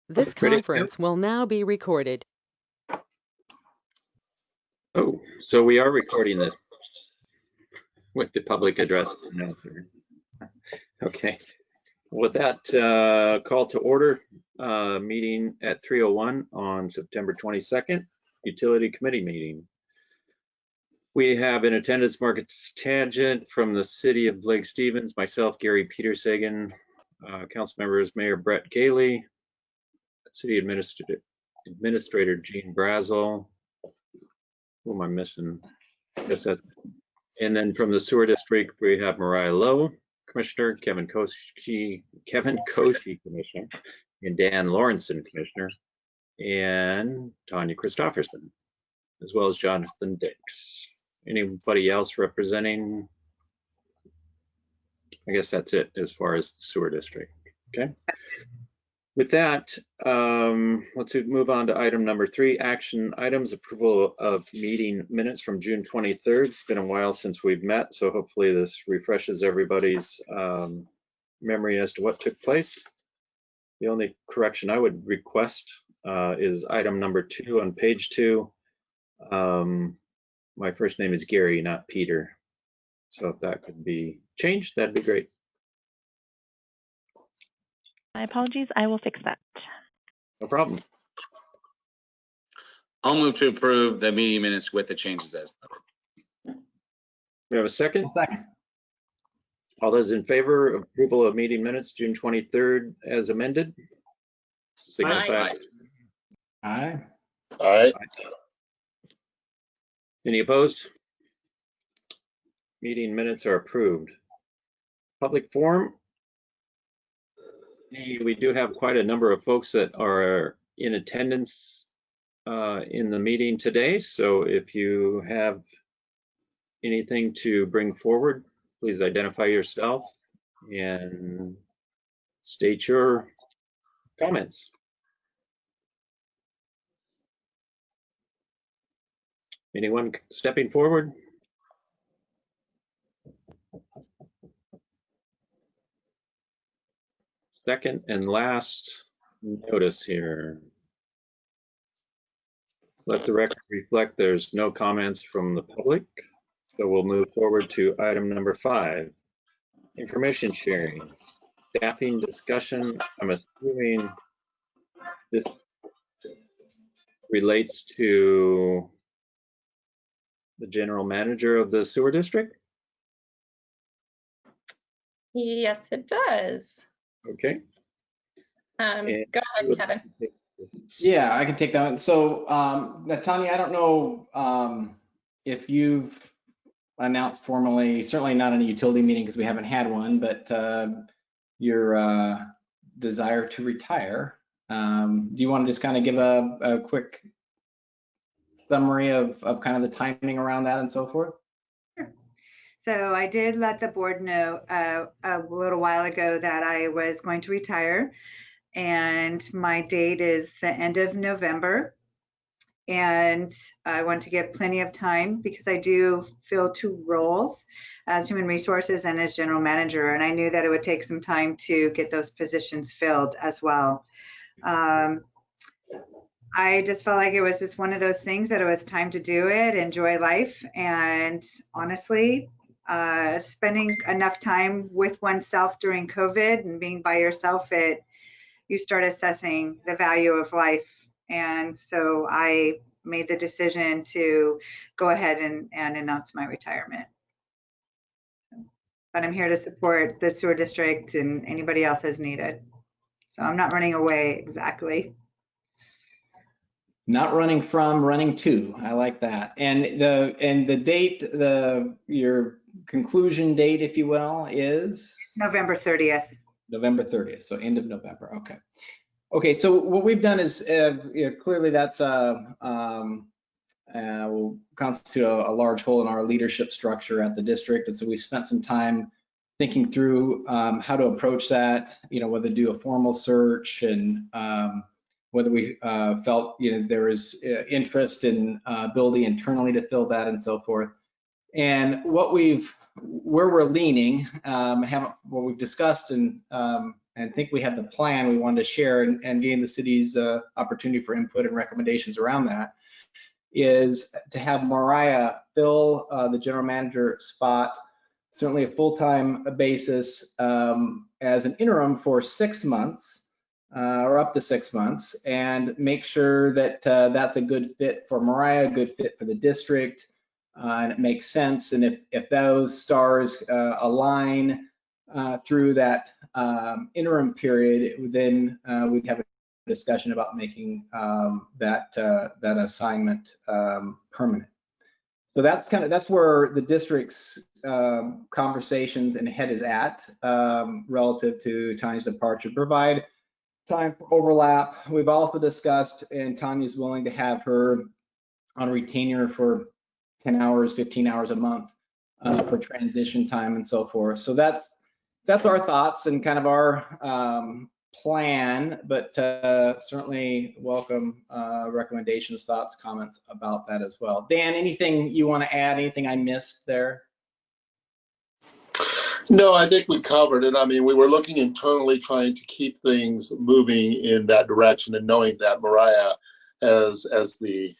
This conference will now be recorded. Oh, so we are recording this with the public address announcer. Okay. With that, call to order meeting at 3:01 on September 22nd, Utility Committee meeting. We have in attendance Marcus Tangent from the City of Lake Stevens, myself, Gary Petersagen, council members, Mayor Brett Gailey, City Administrator Gene Brazel. Who am I missing? Yes, that's, and then from the Sewer District, we have Mariah Lowe, Commissioner, Kevin Koshi, Commissioner, and Dan Lawrenson, Commissioner, and Tanya Christopherson, as well as Jonathan Dix. Anybody else representing? I guess that's it as far as the Sewer District. Okay. With that, let's move on to item number 3, action items, approval of meeting minutes from June 23rd. It's been a while since we've met, so hopefully this refreshes everybody's memory as to what took place. The only correction I would request is item number 2 on page 2. My first name is Gary, not Peter. So if that could be changed, that'd be great. My apologies, I will fix that. No problem. I'll move to approve the meeting minutes with the changes as noted. We have a second? Second. All those in favor of approval of meeting minutes, June 23rd as amended? Signify. Aye. Aye. Any opposed? Meeting minutes are approved. Public forum. We do have quite a number of folks that are in attendance in the meeting today. So if you have anything to bring forward, please identify yourself and state your comments. Anyone stepping forward? Second and last notice here. Let the record reflect there's no comments from the public. So we'll move forward to item number 5, information sharing, staffing discussion. I'm assuming this relates to the general manager of the sewer district. Yes, it does. Okay. Go ahead, Kevin. Yeah, I can take that one. So, Tanya, I don't know if you've announced formally, certainly not in a utility meeting because we haven't had one, but your desire to retire. Do you want to just kind of give a quick summary of kind of the timing around that and so forth? So I did let the board know a little while ago that I was going to retire, and my date is the end of November. And I want to give plenty of time because I do fill 2 roles as human resources and as general manager. And I knew that it would take some time to get those positions filled as well. I just felt like it was just one of those things that it was time to do it, enjoy life. And honestly, spending enough time with oneself during COVID and being by yourself, you start assessing the value of life. And so I made the decision to go ahead and announce my retirement. But I'm here to support the sewer district and anybody else as needed. So I'm not running away exactly. Not running from, running to. I like that. And the date, your conclusion date, if you will, is November 30th. November 30th. So end of November. Okay. Okay. So what we've done is clearly that's will constitute a large hole in our leadership structure at the district. And so we've spent some time thinking through how to approach that. Whether to do a formal search and whether we felt there is interest in ability internally to fill that and so forth. And where we're leaning, what we've discussed and and think we have the plan we wanted to share and gain the city's opportunity for input and recommendations around that, is to have Mariah fill the general manager spot, certainly a full-time basis, as an interim for 6 months or up to 6 months, and make sure that that's a good fit for Mariah, a good fit for the district, and it makes sense. And if those stars align through that interim period, then we'd have a discussion about making that assignment permanent. So that's where the district's conversations and head is at relative to Tanya's departure. Provide time for overlap. We've also discussed, and Tanya's willing to have her on retainer for 10 hours, 15 hours a month for transition time and so forth. So that's our thoughts and kind of our plan, but certainly welcome recommendations, thoughts, comments about that as well. Dan, anything you want to add? Anything I missed there? No, I think we covered it. I mean, we were looking internally, trying to keep things moving in that direction, and knowing that Mariah, as the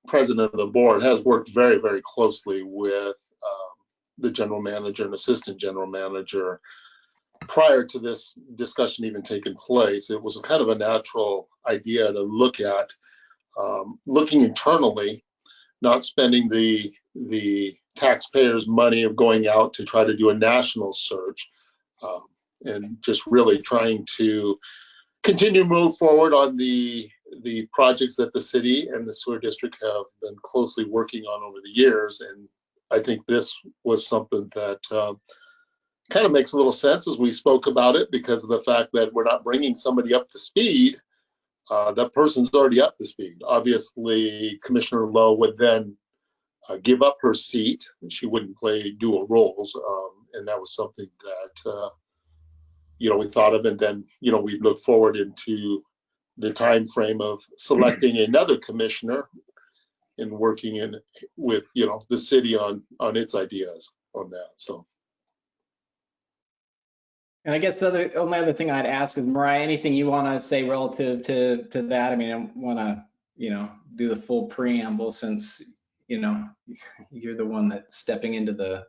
president of the board, has worked very, very closely with the general manager and assistant general manager prior to this discussion even taking place. It was kind of a natural idea to look at looking internally, not spending the taxpayers' money of going out to try to do a national search, and just really trying to continue to move forward on the projects that the city and the sewer district have been closely working on over the years. And I think this was something that kind of makes a little sense as we spoke about it, because of the fact that we're not bringing somebody up to speed. That person's already up to speed. Obviously, Commissioner Lowe would then give up her seat, and she wouldn't play dual roles. And that was something that, we thought of. And then, we look forward into the time frame of selecting another commissioner and working in with, the city on its ideas on that. So. And I guess the only other thing I'd ask is, Mariah, anything you want to say relative to that? I mean, I don't want to, do the full preamble, since, you're the one that's stepping into the,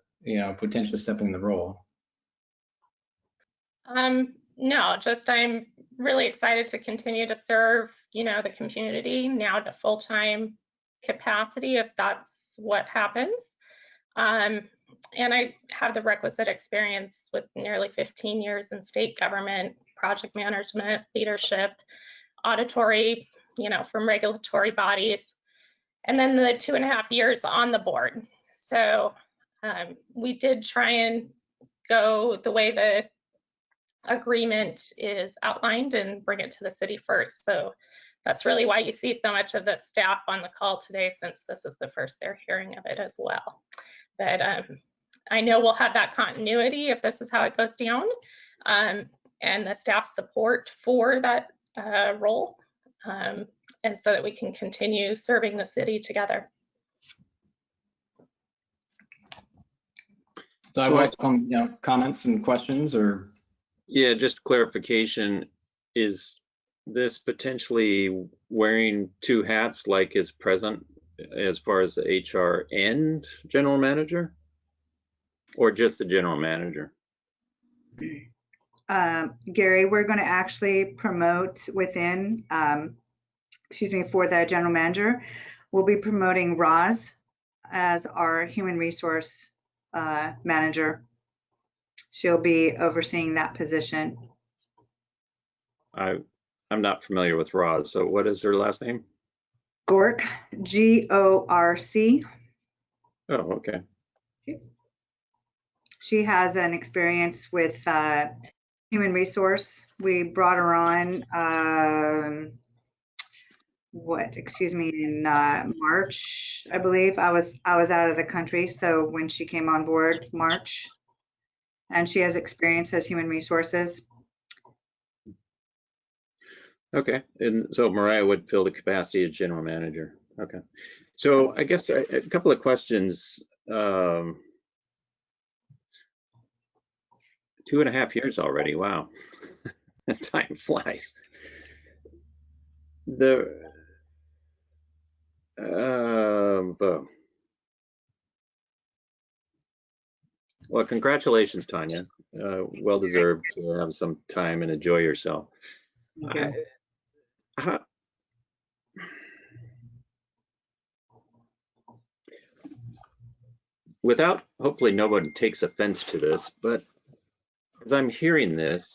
potentially stepping in the role. No, just I'm really excited to continue to serve, the community now at a full-time capacity, if that's what happens. And I have the requisite experience with nearly 15 years in state government, project management, leadership, auditory, from regulatory bodies, and then the 2.5 years on the board. So we did try and go the way the agreement is outlined and bring it to the city first. So that's really why you see so much of the staff on the call today, since this is the first they're hearing of it as well. But I know we'll have that continuity if this is how it goes down, and the staff support for that role, and so that we can continue serving the city together. So I welcome, comments and questions or. Yeah, just clarification. Is this potentially wearing two hats like is present as far as the HR and general manager, or just the general manager? Gary, we're going to actually promote within, for the general manager, we'll be promoting Roz as our human resource manager. She'll be overseeing that position. I'm not familiar with Roz, so what is her last name? Gork, G-O-R-C. Oh, okay. She has an experience with human resource. We brought her on, in March, I believe. I was out of the country, so when she came on board, March, and she has experience as human resources. Okay, and so Mariah would fill the capacity as general manager. Okay, so I guess a couple of questions. 2.5 years already, wow. Time flies. Well, congratulations, Tanya. Well deserved to have some time and enjoy yourself. Okay. Without, hopefully no one takes offense to this, but as I'm hearing this,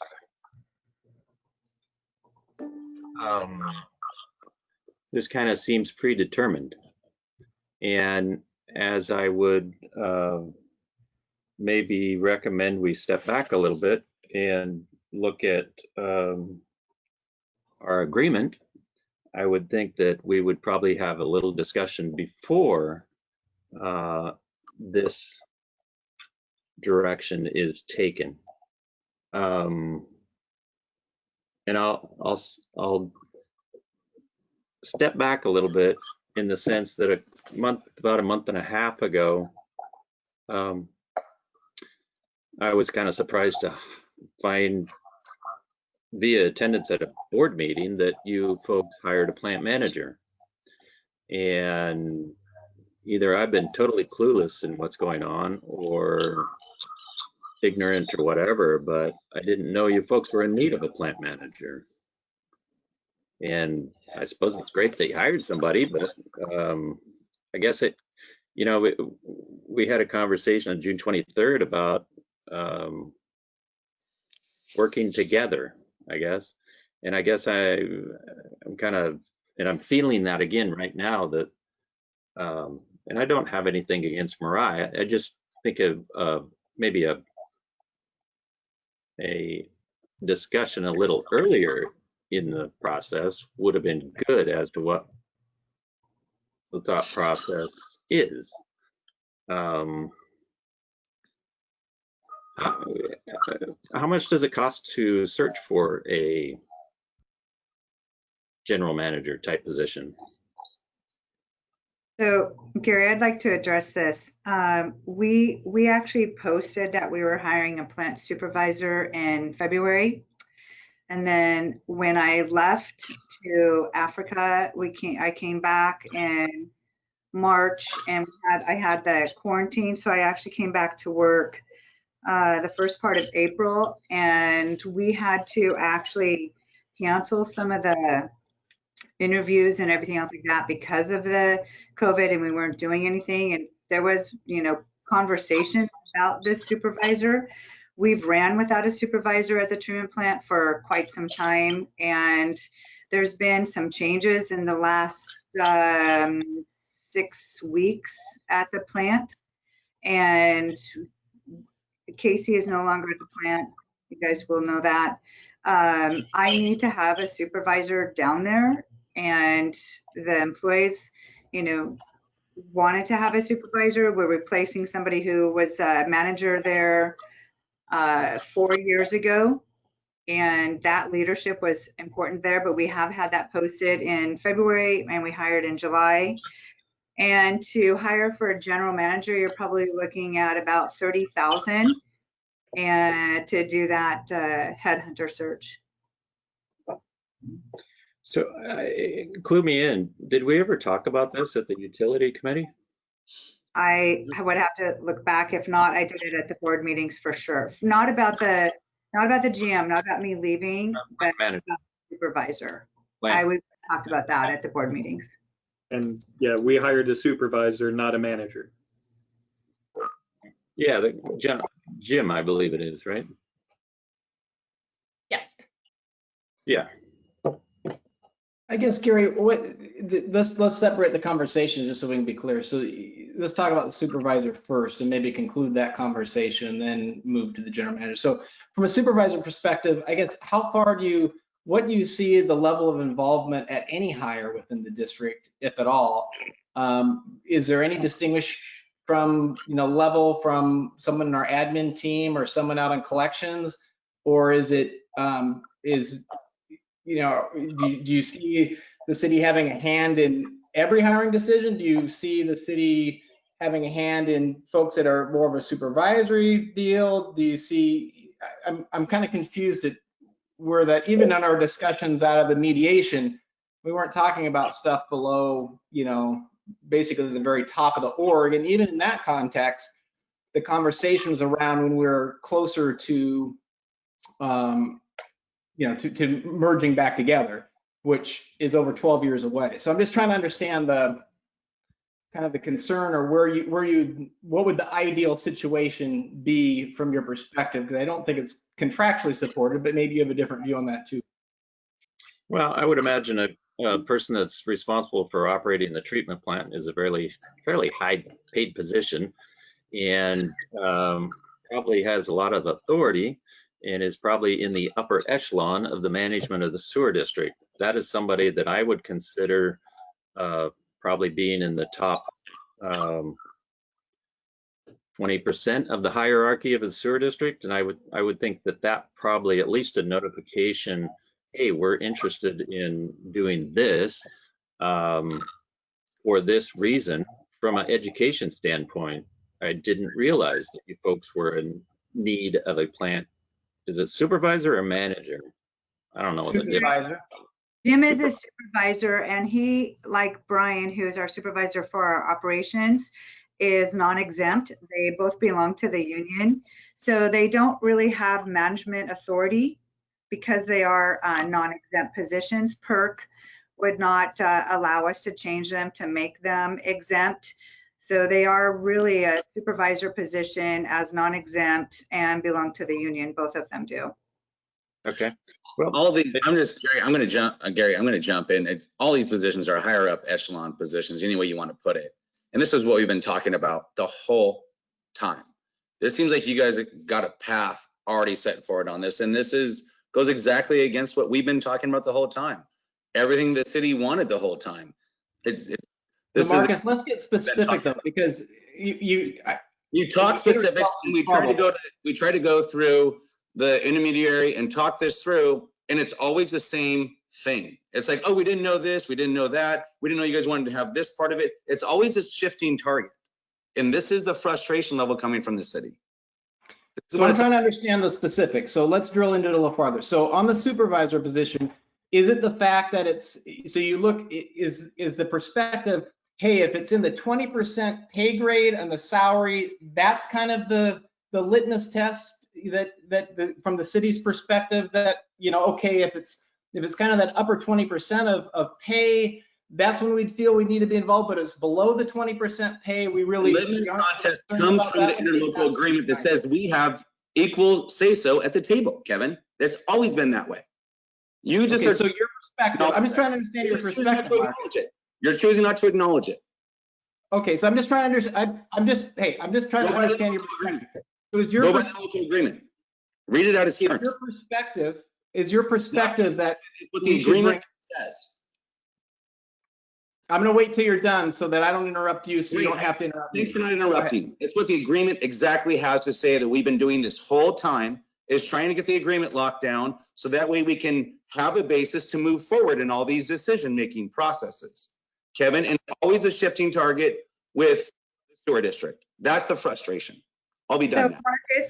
this kind of seems predetermined. And as I would maybe recommend we step back a little bit and look at our agreement, I would think that we would probably have a little discussion before this direction is taken. And I'll step back a little bit in the sense that about a month and a half ago, I was kind of surprised to find via attendance at a board meeting that you folks hired a plant manager. And either I've been totally clueless in what's going on or ignorant or whatever, but I didn't know you folks were in need of a plant manager. And I suppose it's great they hired somebody, but I guess it, you know, we had a conversation on June 23rd about working together, I guess. And I guess I'm kind of, and I'm feeling that again right now that, and I don't have anything against Mariah. I just think of maybe a discussion a little earlier in the process would have been good as to what the thought process is. How much does it cost to search for a general manager type position? So Gary, I'd like to address this. We actually posted that we were hiring a plant supervisor in February. And then when I left to Africa, I came back in March and I had the quarantine. So I actually came back to work the first part of April, and we had to actually cancel some of the interviews and everything else like that because of the COVID, and we weren't doing anything. And there was, you know, conversation about this supervisor. We've ran without a supervisor at the treatment plant for quite some time, and there's been some changes in the last 6 weeks at the plant, and Casey is no longer at the plant. You guys will know that. I need to have a supervisor down there, and the employees, you know, wanted to have a supervisor. We're replacing somebody who was a manager there 4 years ago, and that leadership was important there, but we have had that posted in February and we hired in July. And to hire for a general manager, you're probably looking at about $30,000 and to do that headhunter search. So clue me in, did we ever talk about this at the utility committee? I would have to look back. If not, I did it at the board meetings for sure. Not about the GM, not about me leaving, but about the supervisor. We talked about that at the board meetings. And yeah, we hired a supervisor, not a manager. Yeah, Jim, I believe it is, right? Yes. Yeah. I guess, Gary, let's separate the conversation just so we can be clear. So let's talk about the supervisor first and maybe conclude that conversation, then move to the general manager. So from a supervisor perspective, I guess, what do you see the level of involvement at any hire within the district, if at all? Is there any distinguish from, level from someone in our admin team or someone out in collections? Or is it, do you see the city having a hand in every hiring decision? Do you see the city having a hand in folks that are more of a supervisory deal? Do you see, I'm kind of confused at were that even in our discussions out of the mediation, we weren't talking about stuff below, basically the very top of the org. And even in that context, the conversations around when we were closer to, to merging back together, which is over 12 years away. So I'm just trying to understand the kind of the concern, or what would the ideal situation be from your perspective? Because I don't think it's contractually supported, but maybe you have a different view on that too. Well, I would imagine a person that's responsible for operating the treatment plant is a fairly high paid position, and probably has a lot of authority, and is probably in the upper echelon of the management of the sewer district. That is somebody that I would consider probably being in the top 20% of the hierarchy of the sewer district. And I would think that probably at least a notification, hey, we're interested in doing this for this reason. From an education standpoint, I didn't realize that you folks were in need of a plant. Is it supervisor or manager? I don't know what the difference. Supervisor. Jim is a supervisor, and he, like Brian, who is our supervisor for our operations, is non-exempt. They both belong to the union. So they don't really have management authority because they are non-exempt positions. PERC would not allow us to change them to make them exempt. So they are really a supervisor position as non-exempt and belong to the union. Both of them do. Okay. Well, All these, Gary, I'm going to jump in. All these positions are higher up echelon positions, any way you want to put it. And this is what we've been talking about the whole time. This seems like you guys got a path already set forward on this. And this goes exactly against what we've been talking about the whole time. Everything the city wanted the whole time. Marcus, let's get specific though, because you talk specifics, and we try to go through the intermediary and talk this through, and it's always the same thing. It's like, oh, we didn't know this, we didn't know that, we didn't know you guys wanted to have this part of it. It's always a shifting target, and this is the frustration level coming from the city. So I'm trying to understand the specifics. So let's drill into it a little farther. So on the supervisor position, is it the fact that is the perspective, hey, if it's in the 20% pay grade and the salary, that's kind of the litmus test that from the city's perspective, that, okay, if it's kind of that upper 20% of pay, that's when we'd feel we need to be involved, but it's below the 20% pay, we really. The litmus contest comes from the interlocal agreement that says we have equal say-so at the table, Kevin. That's always been that way. You just so your perspective, I'm just trying to understand your perspective. You're choosing not to acknowledge it. Okay, so I'm just trying to understand. I'm just trying to understand your perspective. So is your local agreement? Read it out as terms. Is your perspective that what the agreement says? I'm going to wait till you're done so that I don't interrupt you, so you don't have to interrupt me. Thanks for not interrupting. It's what the agreement exactly has to say that we've been doing this whole time, is trying to get the agreement locked down so that way we can have a basis to move forward in all these decision-making processes. Kevin, and always a shifting target with the sewer district. That's the frustration. I'll be done now.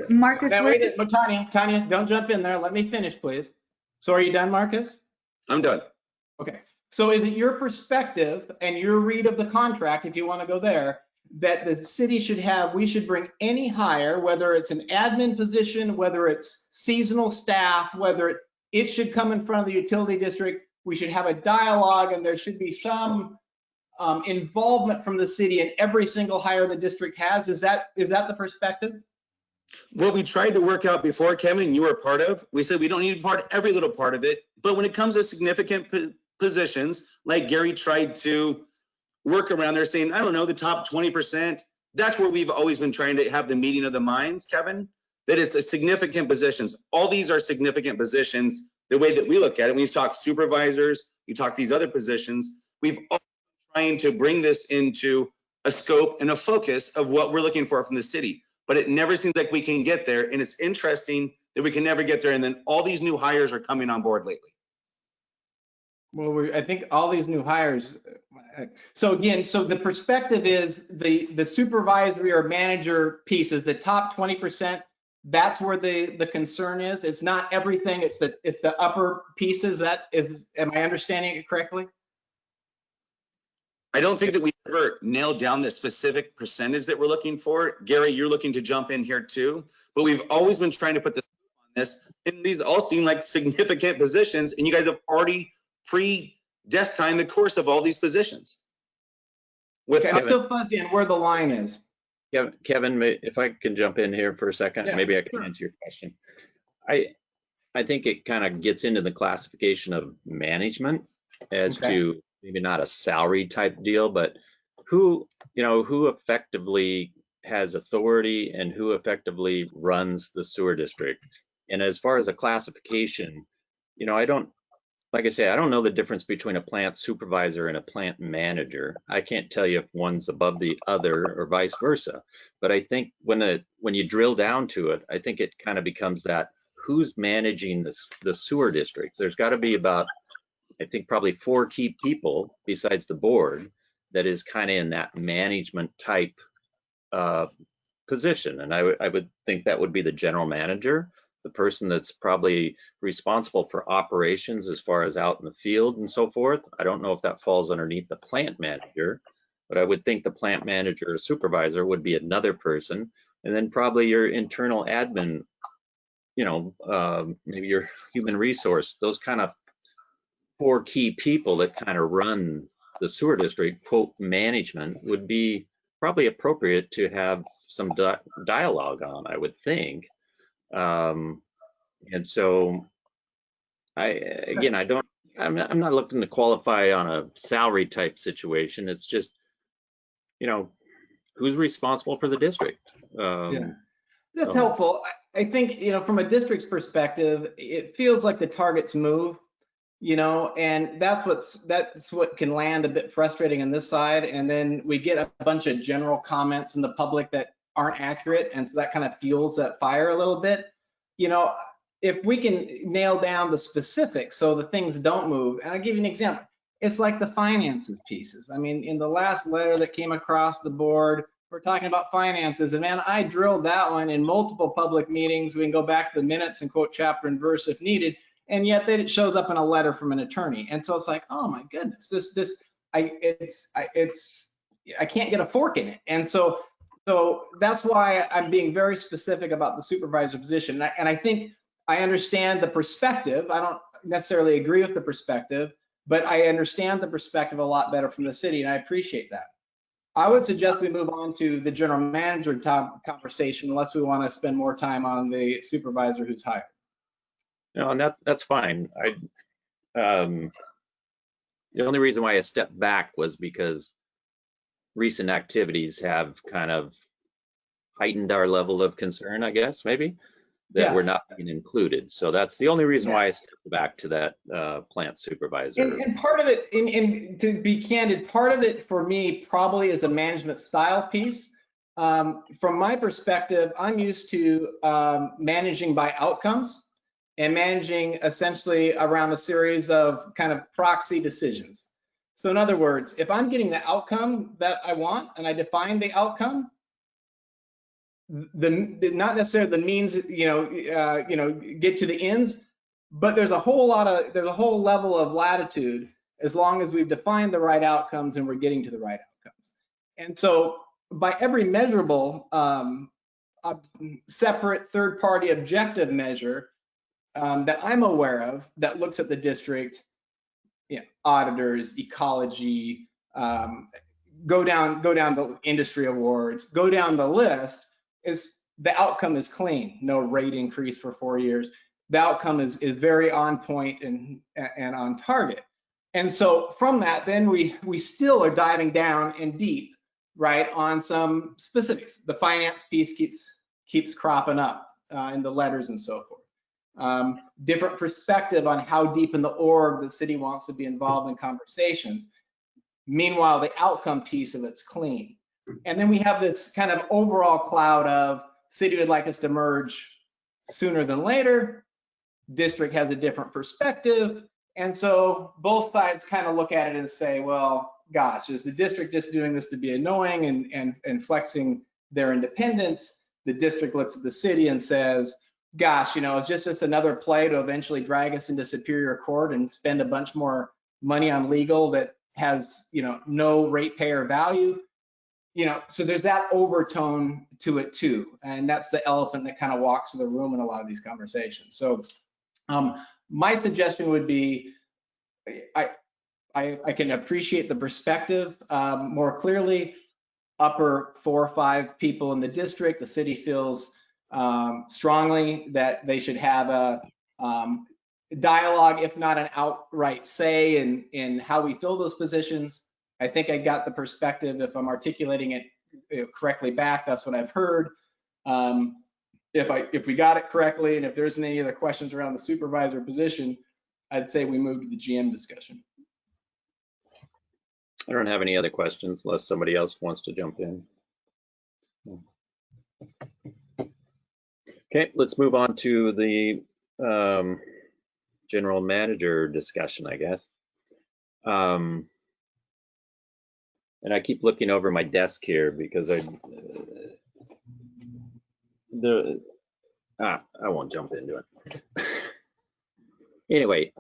Marcus. Wait, Tanya, don't jump in there. Let me finish, please. So are you done, Marcus? I'm done. Okay. So is it your perspective and your read of the contract, if you want to go there, that the city we should bring any hire, whether it's an admin position, whether it's seasonal staff, whether it should come in front of the utility district, we should have a dialogue, and there should be some involvement from the city in every single hire the district has? Is that the perspective? What we tried to work out before, Kevin, and you were part of, we said we don't need to be part of every little part of it, but when it comes to significant positions, like Gary tried to work around there saying, I don't know, the top 20%, that's where we've always been trying to have the meeting of the minds, Kevin, that it's a significant positions. All these are significant positions, the way that we look at it. When you talk supervisors, you talk these other positions, we've all been trying to bring this into a scope and a focus of what we're looking for from the city, but it never seems like we can get there. And it's interesting that we can never get there. And then all these new hires are coming on board lately. Well, I think all these new hires. So again, the perspective is the supervisory or manager piece is the top 20%. That's where the concern is. It's not everything. It's the upper pieces. Am I understanding it correctly? I don't think that we ever nailed down the specific percentage that we're looking for. Gary, you're looking to jump in here too, but we've always been trying to put on this, and these all seem like significant positions, and you guys have already predestined the course of all these positions. Okay, I'm still fuzzy on where the line is. Kevin, if I can jump in here for a second, Yeah, maybe I can sure. answer your question. I think it kind of gets into the classification of management as Okay. to maybe not a salary type deal, but who effectively has authority and who effectively runs the sewer district. And as far as a classification, like I say, I don't know the difference between a plant supervisor and a plant manager. I can't tell you if one's above the other or vice versa. But I think when you drill down to it, I think it kind of becomes that who's managing the sewer district. There's got to be about, I think, probably 4 key people besides the board that is kind of in that management type position. And I would think that would be the general manager, the person that's probably responsible for operations as far as out in the field and so forth. I don't know if that falls underneath the plant manager, but I would think the plant manager or supervisor would be another person. And then probably your internal admin, maybe your human resource, those kind of 4 key people that kind of run the sewer district, quote, management, would be probably appropriate to have some dialogue on, I would think. And so I'm not looking to qualify on a salary type situation. It's just, who's responsible for the district. Yeah, that's helpful. I think, from a district's perspective, it feels like the targets move, and that's what can land a bit frustrating on this side. And then we get a bunch of general comments in the public that aren't accurate. And so that kind of fuels that fire a little bit. If we can nail down the specifics so the things don't move, and I'll give you an example. It's like the finances pieces. I mean, in the last letter that came across the board, we're talking about finances, and man, I drilled that one in multiple public meetings. We can go back to the minutes and quote chapter and verse if needed, and yet then it shows up in a letter from an attorney. And so it's like, oh my goodness, I can't get a fork in it. And so that's why I'm being very specific about the supervisor position. And I think I understand the perspective. I don't necessarily agree with the perspective, but I understand the perspective a lot better from the city, and I appreciate that. I would suggest we move on to the general manager conversation unless we want to spend more time on the supervisor who's hired. No, and that's fine. The only reason why I stepped back was because recent activities have kind of heightened our level of concern, I guess, maybe, that we're not being included. So that's the only reason why I stepped back to that plant supervisor. And part of it, and to be candid, part of it for me probably is a management style piece. From my perspective, I'm used to managing by outcomes and managing essentially around a series of kind of proxy decisions. So in other words, if I'm getting the outcome that I want and I define the outcome, not necessarily the means, get to the ends, but there's a whole level of latitude as long as we've defined the right outcomes and we're getting to the right outcomes. And so by every measurable separate third-party objective measure that I'm aware of that looks at the district, auditors, ecology, go down the industry awards, go down the list, is the outcome is clean, no rate increase for 4 years. The outcome is very on point and on target. And so from that, then we still are diving down and deep, right, on some specifics. The finance piece keeps cropping up in the letters and so forth. Different perspective on how deep in the org the city wants to be involved in conversations. Meanwhile, the outcome piece of it's clean. And then we have this kind of overall cloud of city would like us to merge sooner than later. District has a different perspective. And so both sides kind of look at it and say, well, gosh, is the district just doing this to be annoying and flexing their independence? the district looks at the city and says, gosh, you know, it's just another play to eventually drag us into Superior Court and spend a bunch more money on legal that has, you know, no ratepayer value. You know, so there's that overtone to it too. And that's the elephant that kind of walks through the room in a lot of these conversations. So my suggestion would be, I can appreciate the perspective more clearly. Upper 4 or 5 people in the district, the city feels strongly that they should have a dialogue, if not an outright say in how we fill those positions. I think I got the perspective, if I'm articulating it correctly back, that's what I've heard. If we got it correctly, and if there isn't any other questions around the supervisor position, I'd say we move to the GM discussion. I don't have any other questions unless somebody else wants to jump in. Okay, let's move on to the general manager discussion, I guess. And I keep looking over my desk here because I won't jump into it. Anyway,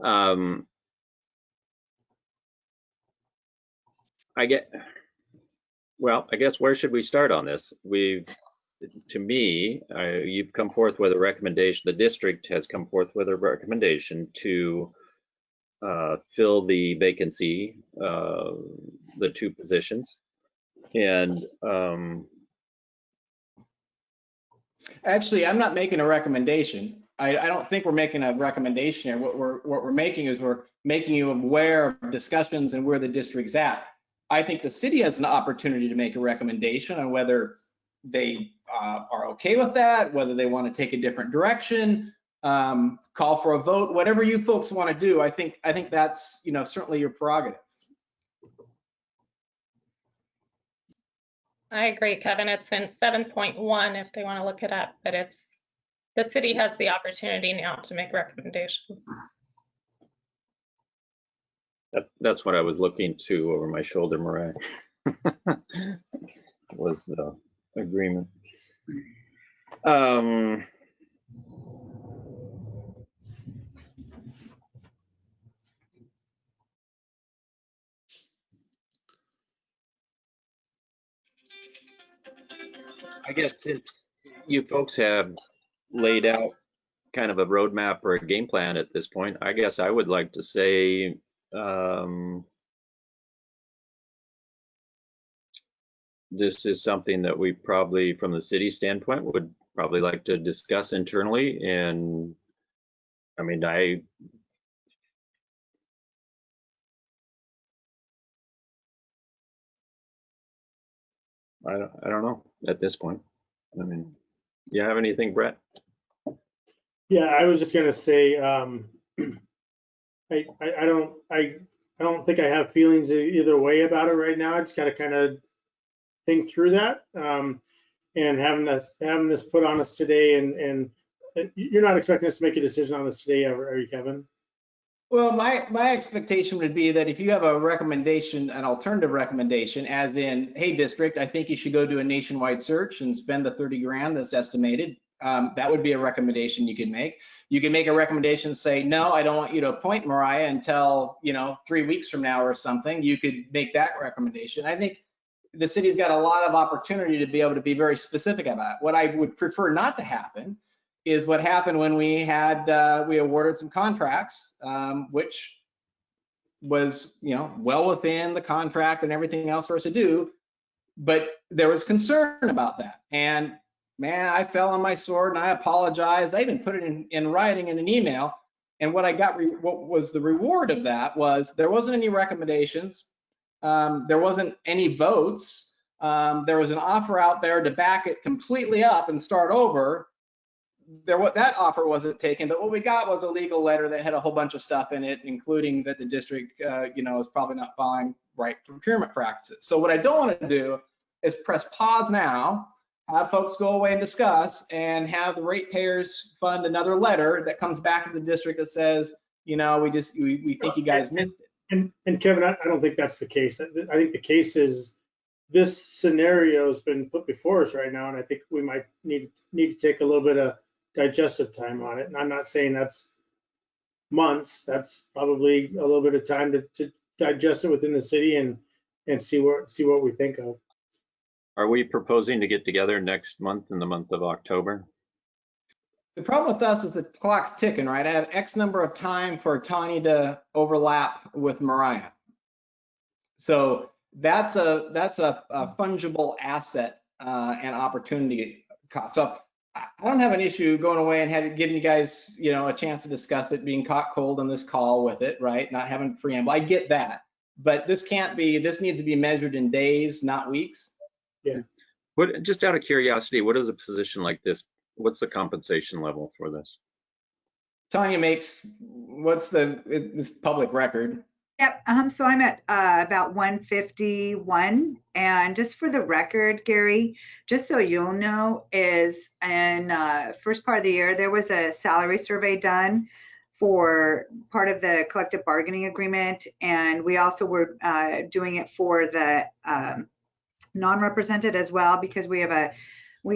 I guess where should we start on this? To me, you've come forth with a recommendation, the district has come forth with a recommendation to fill the vacancy, the 2 positions. And actually, I'm not making a recommendation. I don't think we're making a recommendation here. What we're making is we're making you aware of discussions and where the district's at. I think the city has an opportunity to make a recommendation on whether they are okay with that, whether they want to take a different direction, call for a vote, whatever you folks want to do. I think that's, you know, certainly your prerogative. I agree, Kevin. It's in 7.1 if they want to look it up, but the city has the opportunity now to make recommendations. That's what I was looking to over my shoulder, Mariah. Was the agreement. I guess since you folks have laid out kind of a roadmap or a game plan at this point, I guess I would like to say this is something that we probably, from the city standpoint, would probably like to discuss internally. And I mean, I don't know at this point. I mean, you have anything, Brett? Yeah, I was just gonna say, I don't think I have feelings either way about it right now. I just gotta kind of think through that. And having this put on us today, and you're not expecting us to make a decision on this today, are you, Kevin? Well, my expectation would be that if you have a recommendation, an alternative recommendation, as in, hey, district, I think you should go do a nationwide search and spend the 30 grand that's estimated. That would be a recommendation you could make. You can make a recommendation, say, no, I don't want you to appoint Mariah until, you know, 3 weeks from now or something. You could make that recommendation. I think the city's got a lot of opportunity to be able to be very specific about it. What I would prefer not to happen is what happened when we had we awarded some contracts, which was, you know, well within the contract and everything else for us to do, but there was concern about that. And man, I fell on my sword and I apologized. I even put it in writing in an email. And what I got, what was the reward of that was there wasn't any recommendations. There wasn't any votes. There was an offer out there to back it completely up and start over. That offer wasn't taken, but what we got was a legal letter that had a whole bunch of stuff in it, including that the district, you know, is probably not following right procurement practices. So what I don't want to do is press pause now, have folks go away and discuss, and have the ratepayers fund another letter that comes back to the district that says, you know, we think you guys missed it. And Kevin, I don't think that's the case. I think the case is this scenario has been put before us right now, and I think we might need to take a little bit of digestive time on it. And I'm not saying that's months. That's probably a little bit of time to digest it within the city and see what we think of. Are we proposing to get together next month in the month of October? The problem with us is the clock's ticking, right? I have X number of time for Tanya to overlap with Mariah. So that's a fungible asset and opportunity cost. So I don't have an issue going away and giving you guys, a chance to discuss it, being caught cold on this call with it, right? Not having preamble. I get that, but this needs to be measured in days, not weeks. Yeah. Just out of curiosity, what is a position like this? What's the compensation level for this? Tanya makes, this public record? Yep. So I'm at about 151. And just for the record, Gary, just so you'll know, is in first part of the year, there was a salary survey done for part of the collective bargaining agreement. And we also were doing it for the non-represented as well, because we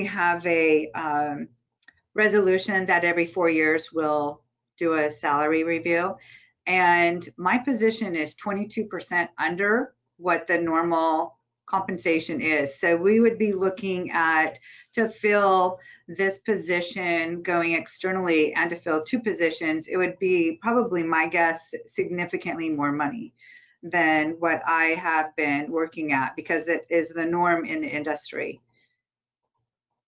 have a resolution that every 4 years we'll do a salary review. And my position is 22% under what the normal compensation is. So we would be looking at, to fill this position going externally and to fill 2 positions, it would be probably, my guess, significantly more money than what I have been working at, because that is the norm in the industry.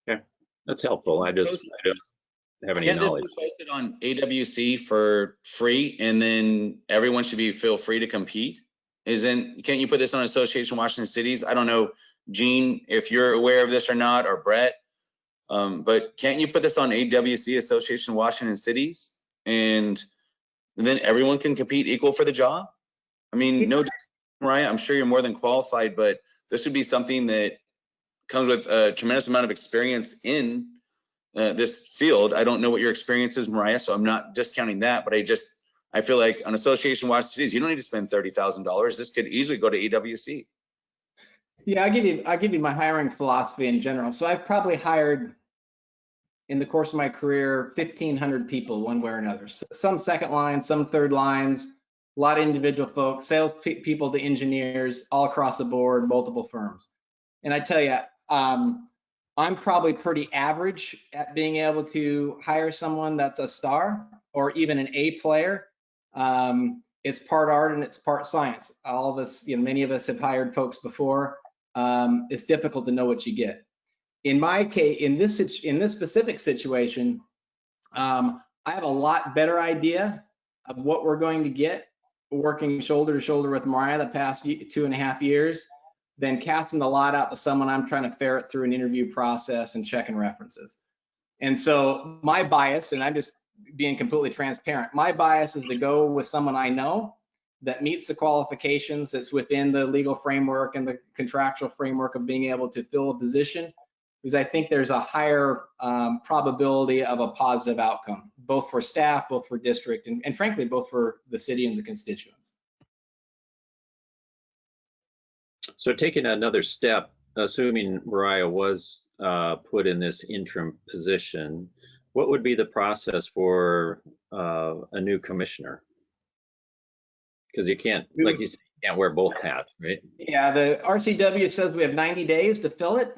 Okay, that's helpful. I don't have any Can't this knowledge. be posted on AWC for free, and then everyone should feel free to compete? Can't you put this on Association Washington Cities? I don't know, Gene, if you're aware of this or not, or Brett, but can't you put this on AWC, Association Washington Cities, and then everyone can compete equal for the job? I mean, no, Mariah, I'm sure you're more than qualified, but this would be something that comes with a tremendous amount of experience in this field. I don't know what your experience is, Mariah, so I'm not discounting that, but I feel like on Association Washington Cities, you don't need to spend $30,000. This could easily go to AWC. Yeah, I'll give you my hiring philosophy in general. So I've probably hired in the course of my career 1,500 people one way or another. Some second line, some third lines, a lot of individual folks, sales people to engineers, all across the board, multiple firms. And I tell you, I'm probably pretty average at being able to hire someone that's a star or even an A player. It's part art and it's part science. All of us, many of us have hired folks before. It's difficult to know what you get. In my case, in this specific situation, I have a lot better idea of what we're going to get working shoulder to shoulder with Mariah the past 2.5 years than casting the lot out to someone I'm trying to ferret through an interview process and checking references. And so my bias, and I'm just being completely transparent, my bias is to go with someone I know that meets the qualifications, that's within the legal framework and the contractual framework of being able to fill a position, because I think there's a higher probability of a positive outcome, both for staff, both for district, and frankly, both for the city and the constituents. So taking another step, assuming Mariah was put in this interim position, what would be the process for a new commissioner? Because you can't, like you said, you can't wear both hats, right? Yeah, the RCW says we have 90 days to fill it.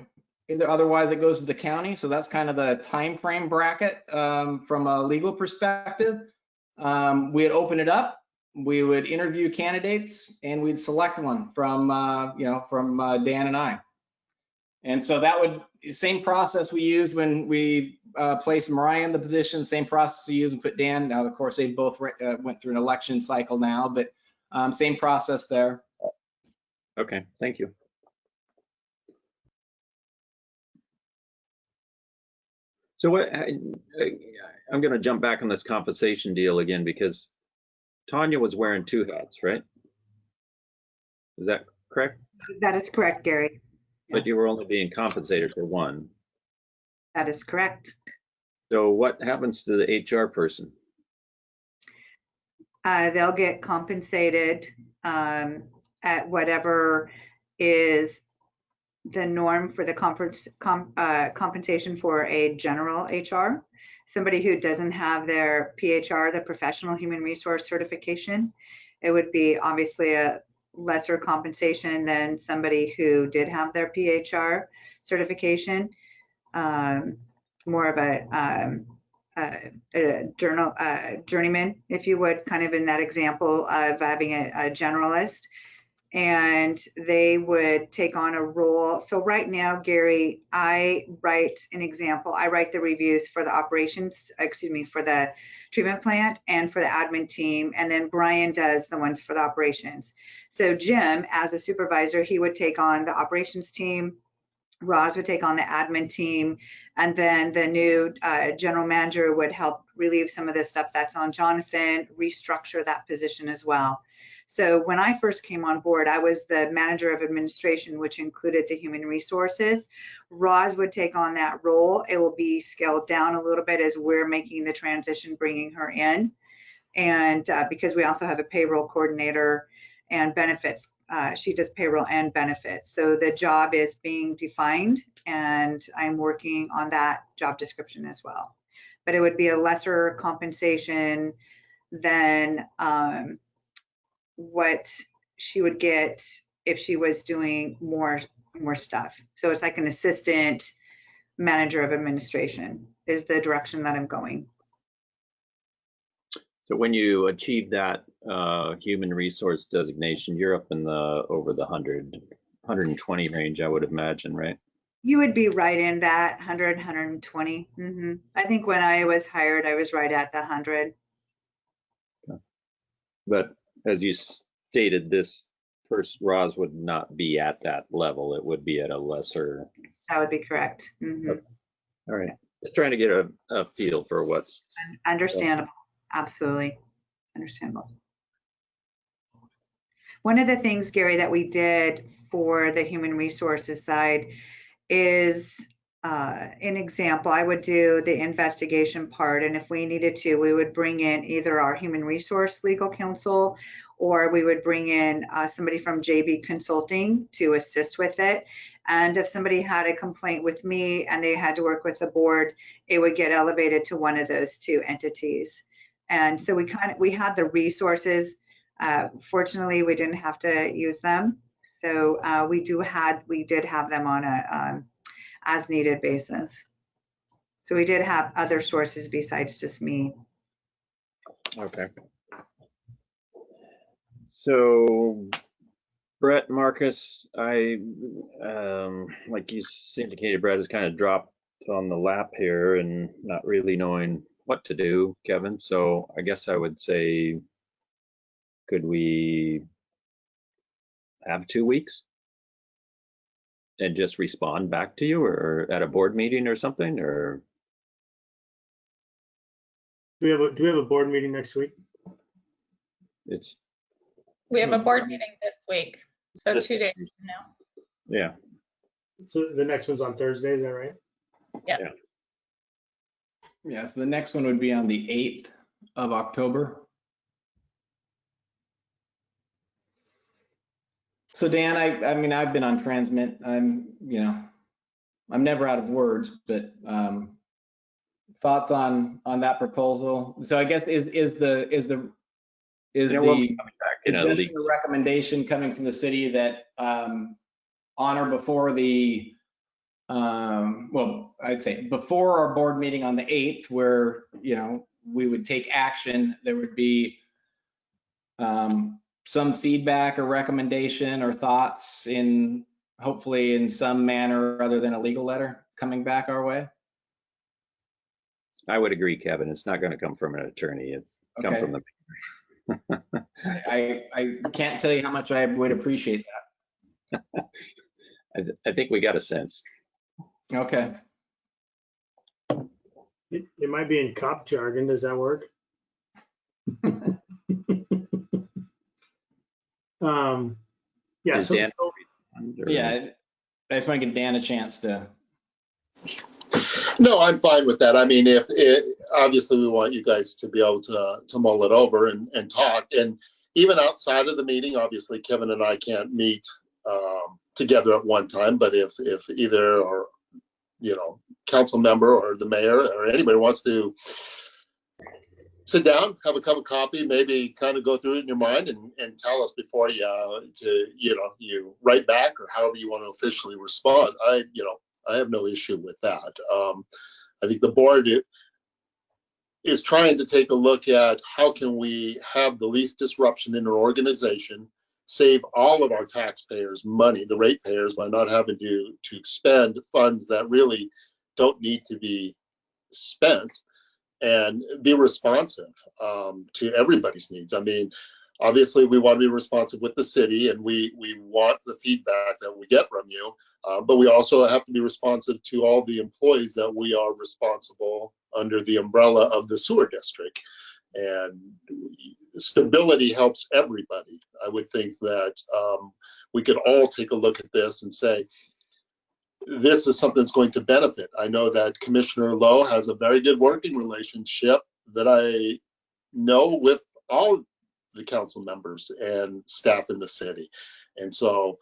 Otherwise, it goes to the county. So that's kind of the time frame bracket from a legal perspective. We'd open it up. We would interview candidates, and we'd select one from Dan and I. And so that would, same process we used when we placed Mariah in the position, same process we used and put Dan. Now, of course, they both went through an election cycle now, but same process there. Okay, thank you. So what, I'm going to jump back on this compensation deal again, because Tanya was wearing 2 hats, right? Is that correct? That is correct, Gary. But you were only being compensated for 1. That is correct. So what happens to the HR person? They'll get compensated at whatever is the norm for the compensation for a general HR, somebody who doesn't have their PHR, the professional human resource certification. It would be obviously a lesser compensation than somebody who did have their PHR certification. More of a journeyman, if you would, kind of in that example of having a generalist. And they would take on a role. So right now, Gary, I write an example. I write the reviews for the operations, for the treatment plant and for the admin team. And then Brian does the ones for the operations. So Jim, as a supervisor, he would take on the operations team. Roz would take on the admin team. And then the new general manager would help relieve some of the stuff that's on Jonathan, restructure that position as well. So when I first came on board, I was the manager of administration, which included the human resources. Roz would take on that role. It will be scaled down a little bit as we're making the transition, bringing her in. And because we also have a payroll coordinator and benefits, she does payroll and benefits. So the job is being defined, and I'm working on that job description as well. But it would be a lesser compensation than what she would get if she was doing more stuff. So it's like an assistant manager of administration is the direction that I'm going. So when you achieve that human resource designation, you're up in the over the 120 range, I would imagine, right? You would be right in that 100, 120. I think when I was hired, I was right at the 100. But as you stated, this first Roz would not be at that level. It would be at a lesser. That would be correct. Okay. All right. Just trying to get a feel for what's understandable. Absolutely understandable. One of the things, Gary, that we did for the human resources side is an example. I would do the investigation part, and if we needed to, we would bring in either our human resource legal counsel, or we would bring in somebody from JB Consulting to assist with it. And if somebody had a complaint with me and they had to work with the board, it would get elevated to one of those two entities. And so we had the resources. Fortunately, we didn't have to use them. So we did have them on a as needed basis. So we did have other sources besides just me. okay. So Brett, Marcus, I like you indicated, Brett has kind of dropped on the lap here and not really knowing what to do, Kevin. So I guess I would say, could we have 2 weeks and just respond back to you, or at a board meeting or something? Or Do we have a board meeting next week? We have a board meeting this week, so This- 2 days from now. yeah. So the next one's on Thursday, is that right? Yeah. Yeah, so the next one would be on the 8th of October. So Dan, I mean, I've been on Transmit. I'm never out of words, but thoughts on that proposal. So I guess is the recommendation coming from the city that on or before the well, I'd say before our board meeting on the 8th, where we would take action, there would be some feedback or recommendation or thoughts hopefully in some manner other than a legal letter coming back our way. I would agree, Kevin. It's not going to come from an attorney. It's come from the. I can't tell you how much I would appreciate that. I think we got a sense. Okay. It might be in cop jargon. Does that work? Yeah. Is Dan- Yeah. I just want to give Dan a chance to. No, I'm fine with that. I mean, obviously we want you guys to be able to mull it over and talk. And even outside of the meeting, obviously Kevin and I can't meet together at one time, but if either or, council member or the mayor or anybody wants to sit down, have a cup of coffee, maybe kind of go through it in your mind and tell us before you write back or however you want to officially respond. I have no issue with that. I think the board is trying to take a look at how can we have the least disruption in our organization, save all of our taxpayers money, the ratepayers, by not having to expend funds that really don't need to be spent, and be responsive to everybody's needs. I mean, obviously we want to be responsive with the city, and we want the feedback that we get from you, but we also have to be responsive to all the employees that we are responsible under the umbrella of the sewer district. And stability helps everybody. I would think that we could all take a look at this and say, this is something that's going to benefit. I know that Commissioner Lowe has a very good working relationship that I know with all the council members and staff in the city. And so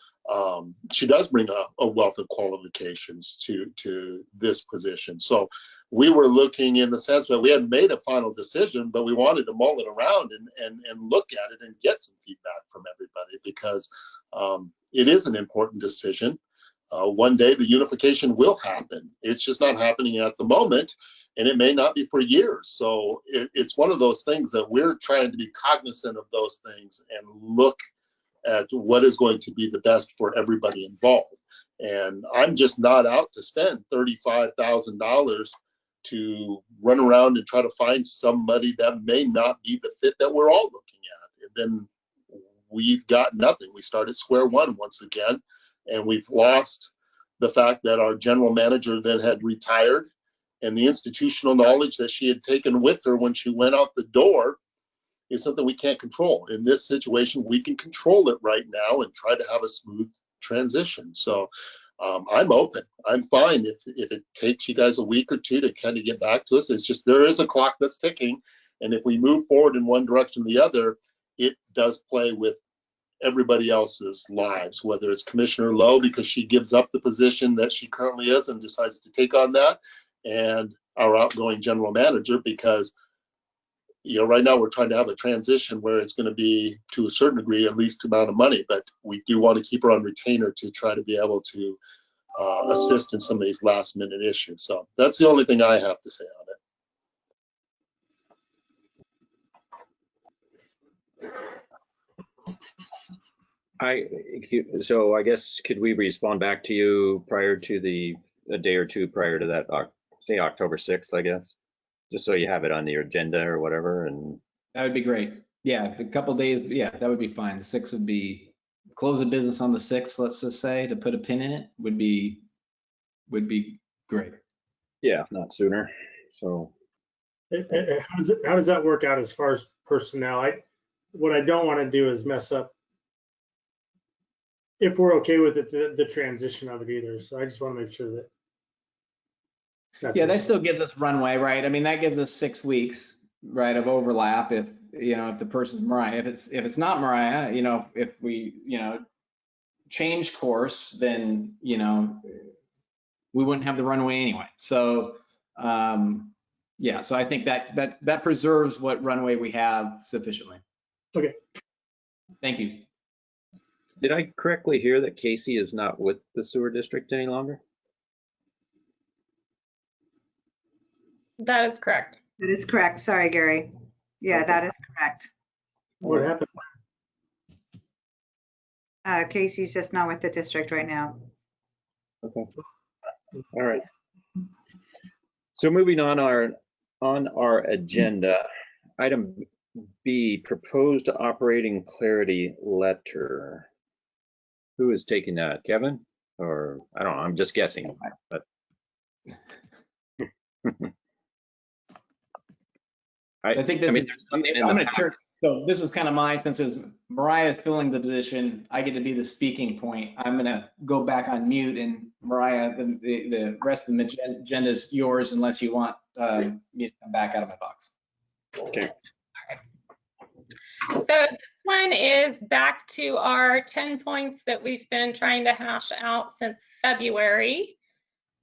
she does bring a wealth of qualifications to this position. So we were looking in the sense that we hadn't made a final decision, but we wanted to mull it around and look at it and get some feedback from everybody, because it is an important decision. One day the unification will happen. It's just not happening at the moment, and it may not be for years. So it's one of those things that we're trying to be cognizant of those things and look at what is going to be the best for everybody involved. And I'm just not out to spend $35,000 to run around and try to find somebody that may not be the fit that we're all looking at. And then we've got nothing. We start at square one once again, and we've lost the fact that our general manager then had retired, and the institutional knowledge that she had taken with her when she went out the door is something we can't control. In this situation, we can control it right now and try to have a smooth transition. So I'm open. I'm fine if it takes you guys a week or two to kind of get back to us. It's just there is a clock that's ticking, and if we move forward in one direction or the other, it does play with everybody else's lives, whether it's Commissioner Lowe because she gives up the position that she currently is and decides to take on that, and our outgoing general manager because right now we're trying to have a transition where it's going to be to a certain degree at least amount of money, but we do want to keep her on retainer to try to be able to assist in some of these last minute issues. So that's the only thing I have to say on it. So I guess could we respond back to you prior to a day or two prior to that, say October 6th, I guess, just so you have it on your agenda or whatever? And that would be great. Yeah, a couple days. Yeah, that would be fine. The 6th would be close of business on the 6th. Let's just say, to put a pin in it would be great. Yeah, if not sooner. So how does that work out as far as personnel? What I don't want to do is mess up, if we're okay with it, the transition of it either. So I just want to make sure that. That still gives us runway, right? I mean, that gives us 6 weeks, right, of overlap. If the person's Mariah, if it's not Mariah, if we change course, then we wouldn't have the runway anyway. So so I think that preserves what runway we have sufficiently. Okay. Thank you. did I correctly hear that Casey is not with the sewer district any longer? That is correct. That is correct. Sorry, Gary. Yeah, Okay. that is correct. What happened? Casey's just not with the district right now. Okay. All right. So moving on our agenda, item B, proposed operating clarity letter. Who is taking that? Kevin? Or I don't know, I'm just guessing, but. I think this there's nothing in the back. So this is kind of since Mariah is filling the position, I get to be the speaking point. I'm going to go back on mute, and Mariah, the rest of the agenda is yours unless you want me to come back out of my box. Okay. So one is back to our 10 points that we've been trying to hash out since February.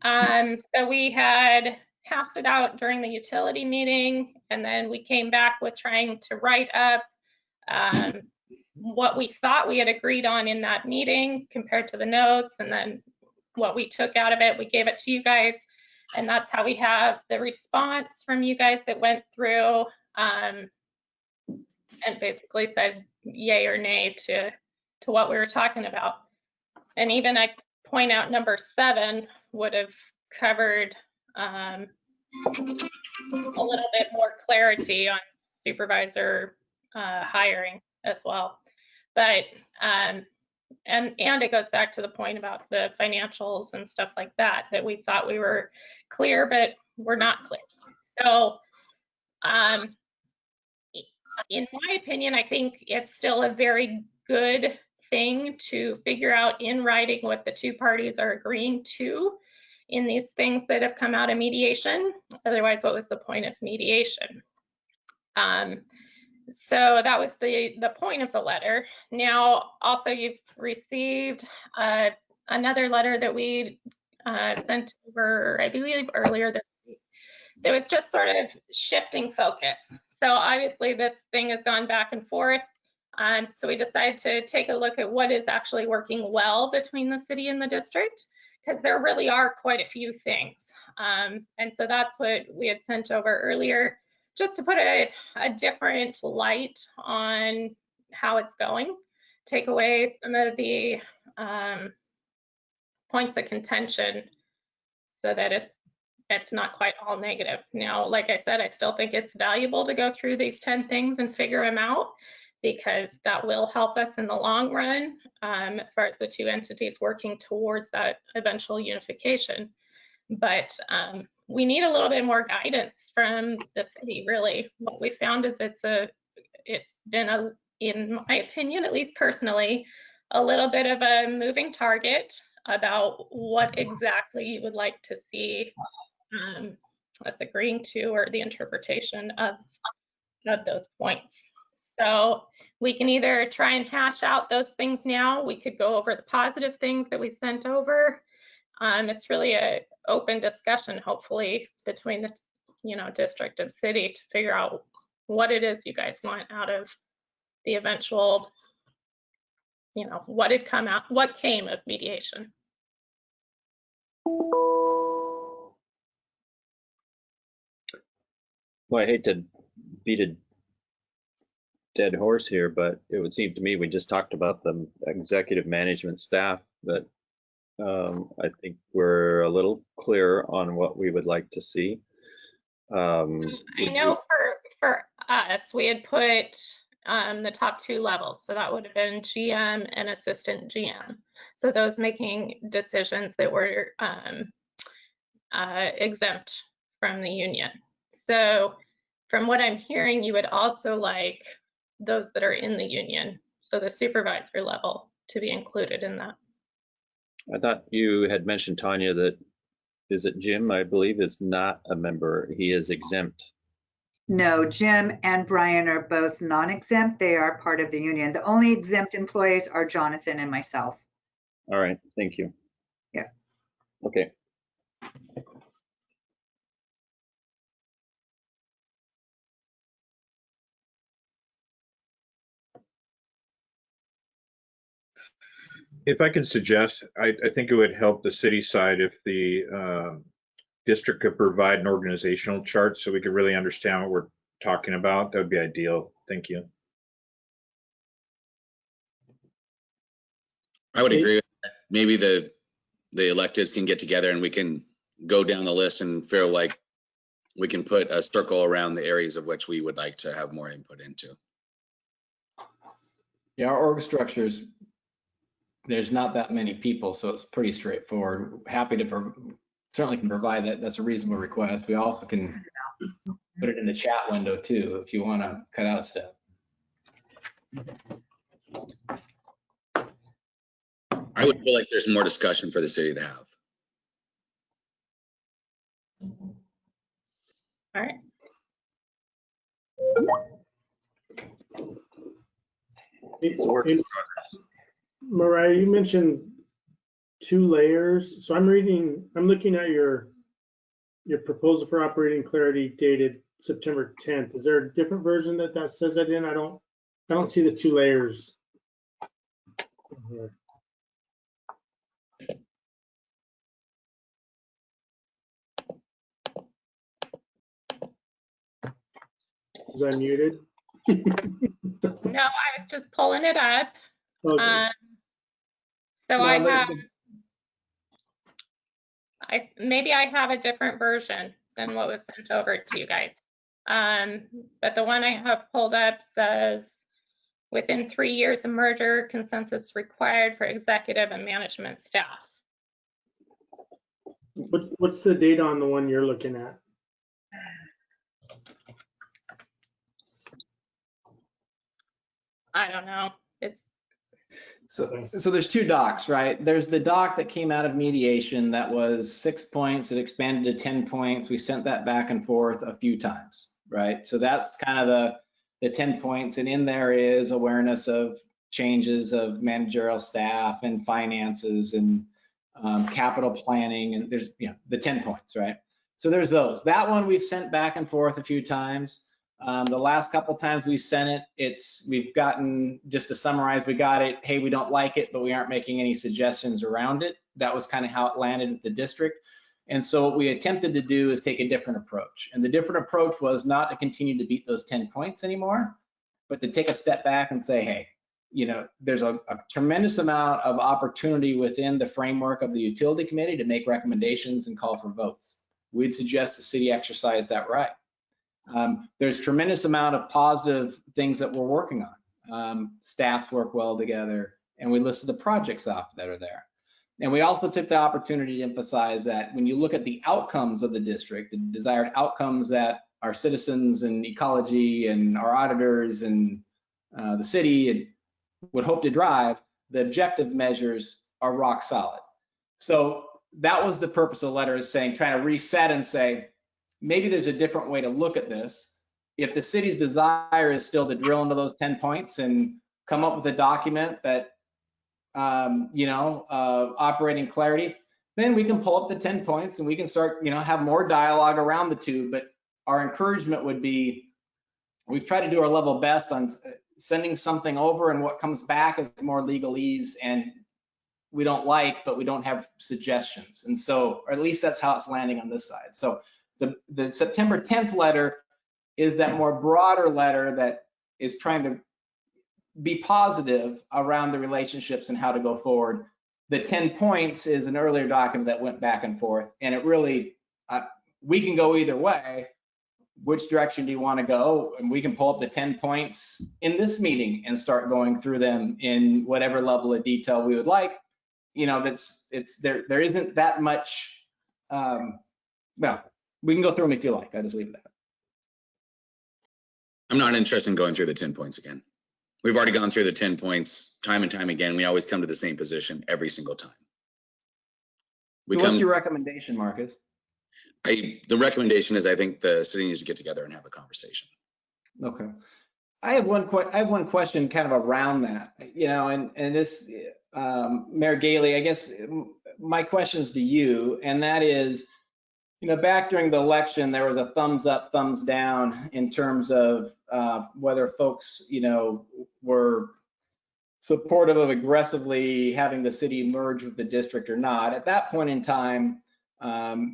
So we had hashed it out during the utility meeting, and then we came back with trying to write up what we thought we had agreed on in that meeting compared to the notes, and then what we took out of it, we gave it to you guys. And that's how we have the response from you guys that went through and basically said yay or nay to what we were talking about. And even I point out number 7 would have covered a little bit more clarity on supervisor hiring as well. But and it goes back to the point about the financials and stuff like that, that we thought we were clear, but we're not clear. So in my opinion, I think it's still a very good thing to figure out in writing what the two parties are agreeing to in these things that have come out of mediation. Otherwise, what was the point of mediation? So that was the point of the letter. Now, also you've received another letter that we sent over, I believe, earlier this week. That was just sort of shifting focus. So obviously this thing has gone back and forth. So we decided to take a look at what is actually working well between the city and the district, because there really are quite a few things. And so that's what we had sent over earlier, just to put a different light on how it's going, take away some of the points of contention so that it's not quite all negative. Now, like I said, I still think it's valuable to go through these 10 things and figure them out, because that will help us in the long run as far as the two entities working towards that eventual unification. But we need a little bit more guidance from the city, really. What we found is it's been, in my opinion, at least personally, a little bit of a moving target about what exactly you would like to see us agreeing to, or the interpretation of those points. So we can either try and hash out those things now. We could go over the positive things that we sent over. It's really an open discussion, hopefully, between the district and city to figure out what it is you guys want out of the eventual, what came of mediation. Well, I hate to beat a dead horse here, but it would seem to me we just talked about the executive management staff, that I think we're a little clearer on what we would like to see. I know for us, we had put the top 2 levels. So that would have been GM and assistant GM. So those making decisions that were exempt from the union. So from what I'm hearing, you would also like those that are in the union, so the supervisor level, to be included in that. I thought you had mentioned, Tanya, that, is it Jim, I believe, is not a member. He is exempt. No, Jim and Brian are both non-exempt. They are part of the union. The only exempt employees are Jonathan and myself. All right, thank you. Yeah. Okay. If I could suggest, I think it would help the city side if the district could provide an organizational chart so we could really understand what we're talking about. That would be ideal. Thank you. I would agree with that. Maybe the electeds can get together and we can go down the list and feel like we can put a circle around the areas of which we would like to have more input into. Yeah, our org structures, there's not that many people, so it's pretty straightforward. Happy to certainly can provide that. That's a reasonable request. We also can put it in the chat window too, if you want to cut out a step. I would feel like there's more discussion for the city to have. All right. It's a work in progress. Mariah, you mentioned 2 layers. So I'm looking at your proposal for operating clarity dated September 10th. Is there a different version that says that in? I don't see the 2 layers. Was I muted? No, I was just pulling it up. Okay. So No, maybe I have a different version than what was sent over to you guys. But the one I have pulled up says, within 3 years of merger, consensus required for executive and management staff. What's the date on the one you're looking at? I don't know. So there's 2 docs, right? There's the doc that came out of mediation that was 6 points. It expanded to 10 points. We sent that back and forth a few times, right? So that's kind of the 10 points. And in there is awareness of changes of managerial staff and finances and capital planning. And there's, the 10 points, right? So there's those. That one we've sent back and forth a few times. The last couple times we sent it, we've gotten, just to summarize, we got it, hey, we don't like it, but we aren't making any suggestions around it. That was kind of how it landed at the district. And so what we attempted to do is take a different approach. And the different approach was not to continue to beat those 10 points anymore, but to take a step back and say, hey, there's a tremendous amount of opportunity within the framework of the utility committee to make recommendations and call for votes. We'd suggest the city exercise that right. There's tremendous amount of positive things that we're working on. Staffs work well together, and we listed the projects off that are there. And we also took the opportunity to emphasize that when you look at the outcomes of the district, the desired outcomes that our citizens and ecology and our auditors and the city would hope to drive, the objective measures are rock solid. So that was the purpose of the letter, is saying, trying to reset and say, maybe there's a different way to look at this. If the city's desire is still to drill into those 10 points and come up with a document that, operating clarity, then we can pull up the 10 points and we can start, have more dialogue around the 2. But our encouragement would be, we've tried to do our level best on sending something over, and what comes back is more legalese and we don't like, but we don't have suggestions. And so, or at least that's how it's landing on this side. So the September 10th letter is that more broader letter that is trying to be positive around the relationships and how to go forward. The 10 points is an earlier document that went back and forth, and it really, we can go either way. Which direction do you want to go? And we can pull up the 10 points in this meeting and start going through them in whatever level of detail we would like. There isn't that much, well, we can go through them if you like. I just leave it at that. I'm not interested in going through the 10 points again. We've already gone through the 10 points time and time again. We always come to the same position every single time. What's your recommendation, Marcus? The recommendation is, I think the city needs to get together and have a conversation. Okay. I have one question kind of around that, and this, Mayor Galey, I guess my question is to you, and that is, back during the election, there was a thumbs up, thumbs down in terms of whether folks, were supportive of aggressively having the city merge with the district or not. At that point in time,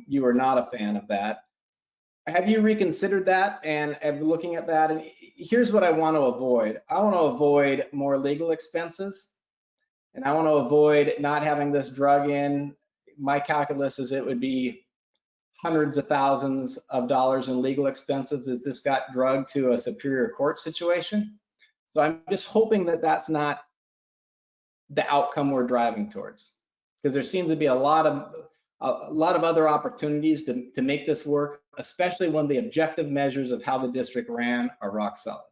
you were not a fan of that. Have you reconsidered that and looking at that? And here's what I want to avoid. I want to avoid more legal expenses, and I want to avoid not having this drug in. My calculus is it would be hundreds of thousands of dollars in legal expenses if this got drugged to a superior court situation. So I'm just hoping that that's not the outcome we're driving towards, because there seems to be a lot of other opportunities to make this work, especially when the objective measures of how the district ran are rock solid.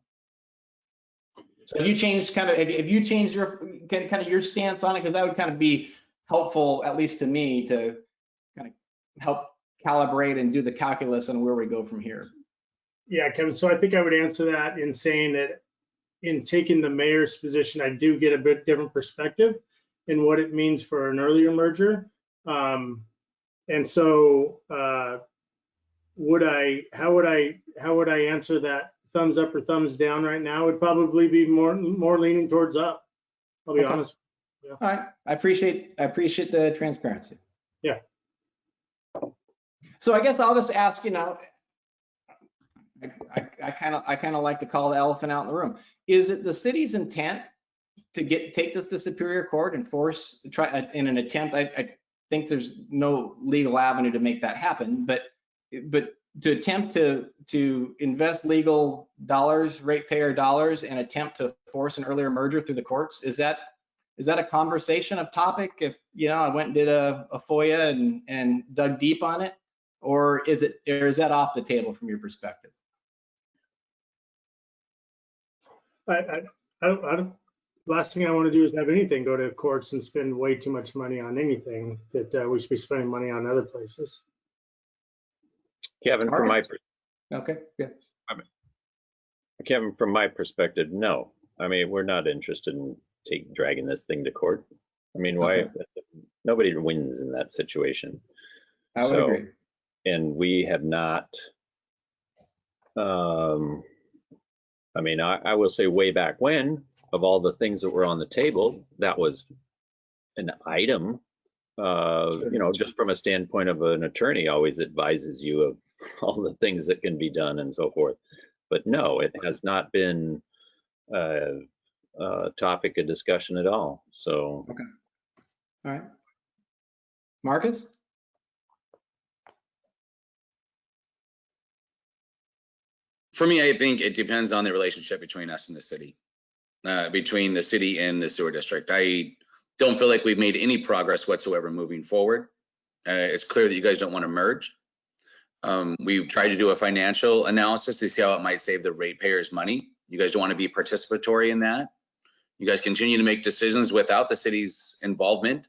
So have you changed your stance on it? Because that would kind of be helpful, at least to me, to kind of help calibrate and do the calculus on where we go from here. Yeah, Kevin, so I think I would answer that in saying that in taking the mayor's position, I do get a bit different perspective in what it means for an earlier merger. And so how would I answer that thumbs up or thumbs down right now? Would probably be more leaning towards up. I'll be honest. Yeah. All right, I appreciate the transparency. Yeah. So I guess I'll just ask, you know, I kind of like to call the elephant out in the room. Is it the city's intent to take this to Superior Court and try in an attempt? I think there's no legal avenue to make that happen, but to attempt to invest legal dollars, ratepayer dollars, and attempt to force an earlier merger through the courts, is that a conversation of topic? If, you know, I went and did a FOIA and dug deep on it, or is that off the table from your perspective? I don't. Last thing I want to do is have anything go to courts and spend way too much money on anything that we should be spending money on other places. Kevin, from my Okay, yeah. Kevin, from my perspective, no. I mean, we're not interested in dragging this thing to court. I mean, why? Okay. Nobody wins in that situation. I would agree. And we have not. I mean, I will say way back when, of all the things that were on the table, that was an item. You know, just from a standpoint of an attorney, always advises you of all the things that can be done and so forth. But no, it has not been a topic of discussion at all. So. Okay. All right. Marcus? For me, I think it depends on the relationship between us and the city, between the city and the sewer district. I don't feel like we've made any progress whatsoever moving forward. It's clear that you guys don't want to merge. We've tried to do a financial analysis to see how it might save the ratepayers money. You guys don't want to be participatory in that. You guys continue to make decisions without the city's involvement.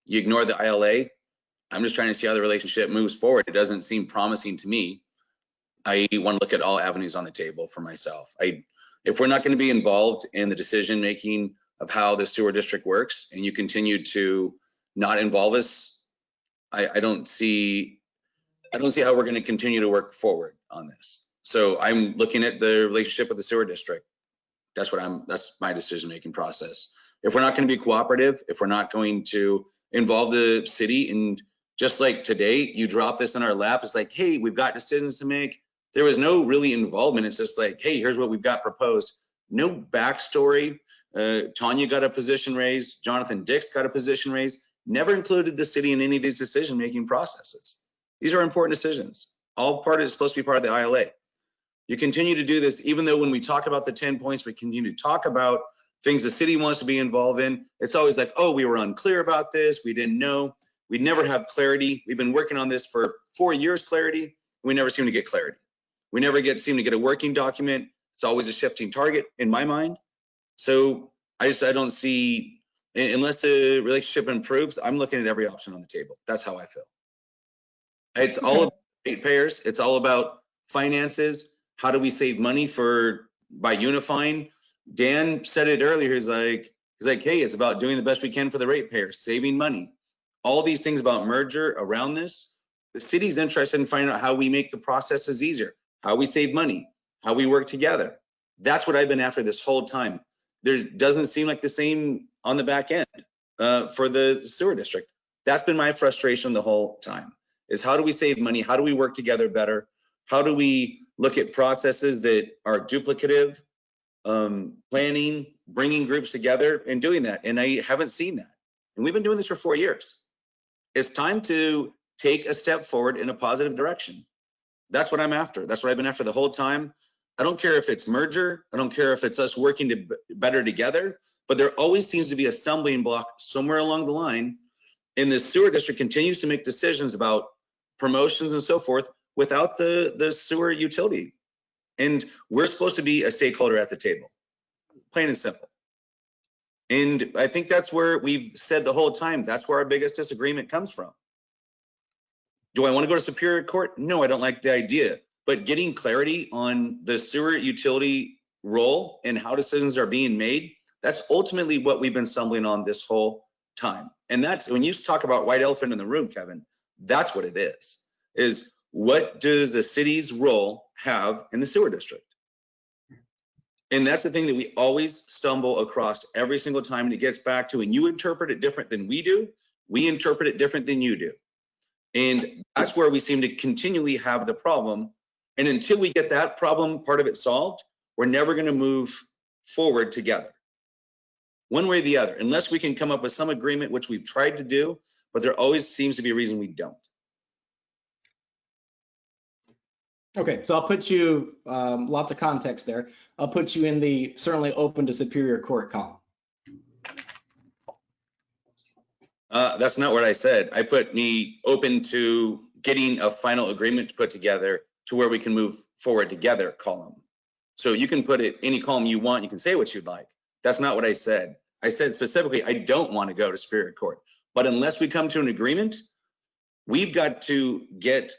You ignore the ILA. I'm just trying to see how the relationship moves forward. It doesn't seem promising to me. I want to look at all avenues on the table for myself. If we're not going to be involved in the decision making of how the sewer district works, and you continue to not involve us, I don't see how we're going to continue to work forward on this. So I'm looking at the relationship with the sewer district. That's my decision making process. If we're not going to be cooperative, if we're not going to involve the city, and just like today, you drop this in our lap, it's like, hey, we've got decisions to make. There was no really involvement. It's just like, hey, here's what we've got proposed. No backstory. Tanya got a position raised. Jonathan Dix got a position raised. Never included the city in any of these decision-making processes. These are important decisions. All part is supposed to be part of the ILA. You continue to do this, even though when we talk about the 10 points, we continue to talk about things the city wants to be involved in. It's always like, oh, we were unclear about this. We didn't know. We never have clarity. We've been working on this for 4 years, clarity. We never seem to get clarity. We never seem to get a working document. It's always a shifting target in my mind. So I don't see, unless the relationship improves, I'm looking at every option on the table. That's how I feel. It's all about ratepayers. It's all about finances. How do we save money by unifying? Dan said it earlier. He's like, hey, it's about doing the best we can for the ratepayers, saving money. All these things about merger around this. The city's interested in finding out how we make the processes easier, how we save money, how we work together. That's what I've been after this whole time. There doesn't seem like the same on the back end for the sewer district. That's been my frustration the whole time, is how do we save money? How do we work together better? How do we look at processes that are duplicative, planning, bringing groups together and doing that? And I haven't seen that. And we've been doing this for 4 years. It's time to take a step forward in a positive direction. That's what I'm after. That's what I've been after the whole time. I don't care if it's merger. I don't care if it's us working better together, but there always seems to be a stumbling block somewhere along the line. And the sewer district continues to make decisions about promotions and so forth without the sewer utility. And we're supposed to be a stakeholder at the table, plain and simple. And I think that's where we've said the whole time, that's where our biggest disagreement comes from. Do I want to go to Superior Court? No, I don't like the idea. But getting clarity on the sewer utility role in how decisions are being made, that's ultimately what we've been stumbling on this whole time. And that's when you talk about white elephant in the room, Kevin, that's what it is what does the city's role have in the sewer district? And that's the thing that we always stumble across every single time. And it gets back to when you interpret it different than we do, we interpret it different than you do. And that's where we seem to continually have the problem. And until we get that problem, part of it solved, we're never going to move forward together, one way or the other, unless we can come up with some agreement, which we've tried to do, but there always seems to be a reason we don't. Okay, so I'll put you, lots of context there. I'll put you in the certainly open to Superior Court column. That's not what I said. I put me open to getting a final agreement to put together to where we can move forward together column. So you can put it any column you want. You can say what you'd like. That's not what I said. I said specifically, I don't want to go to Superior Court. But unless we come to an agreement, we've got to get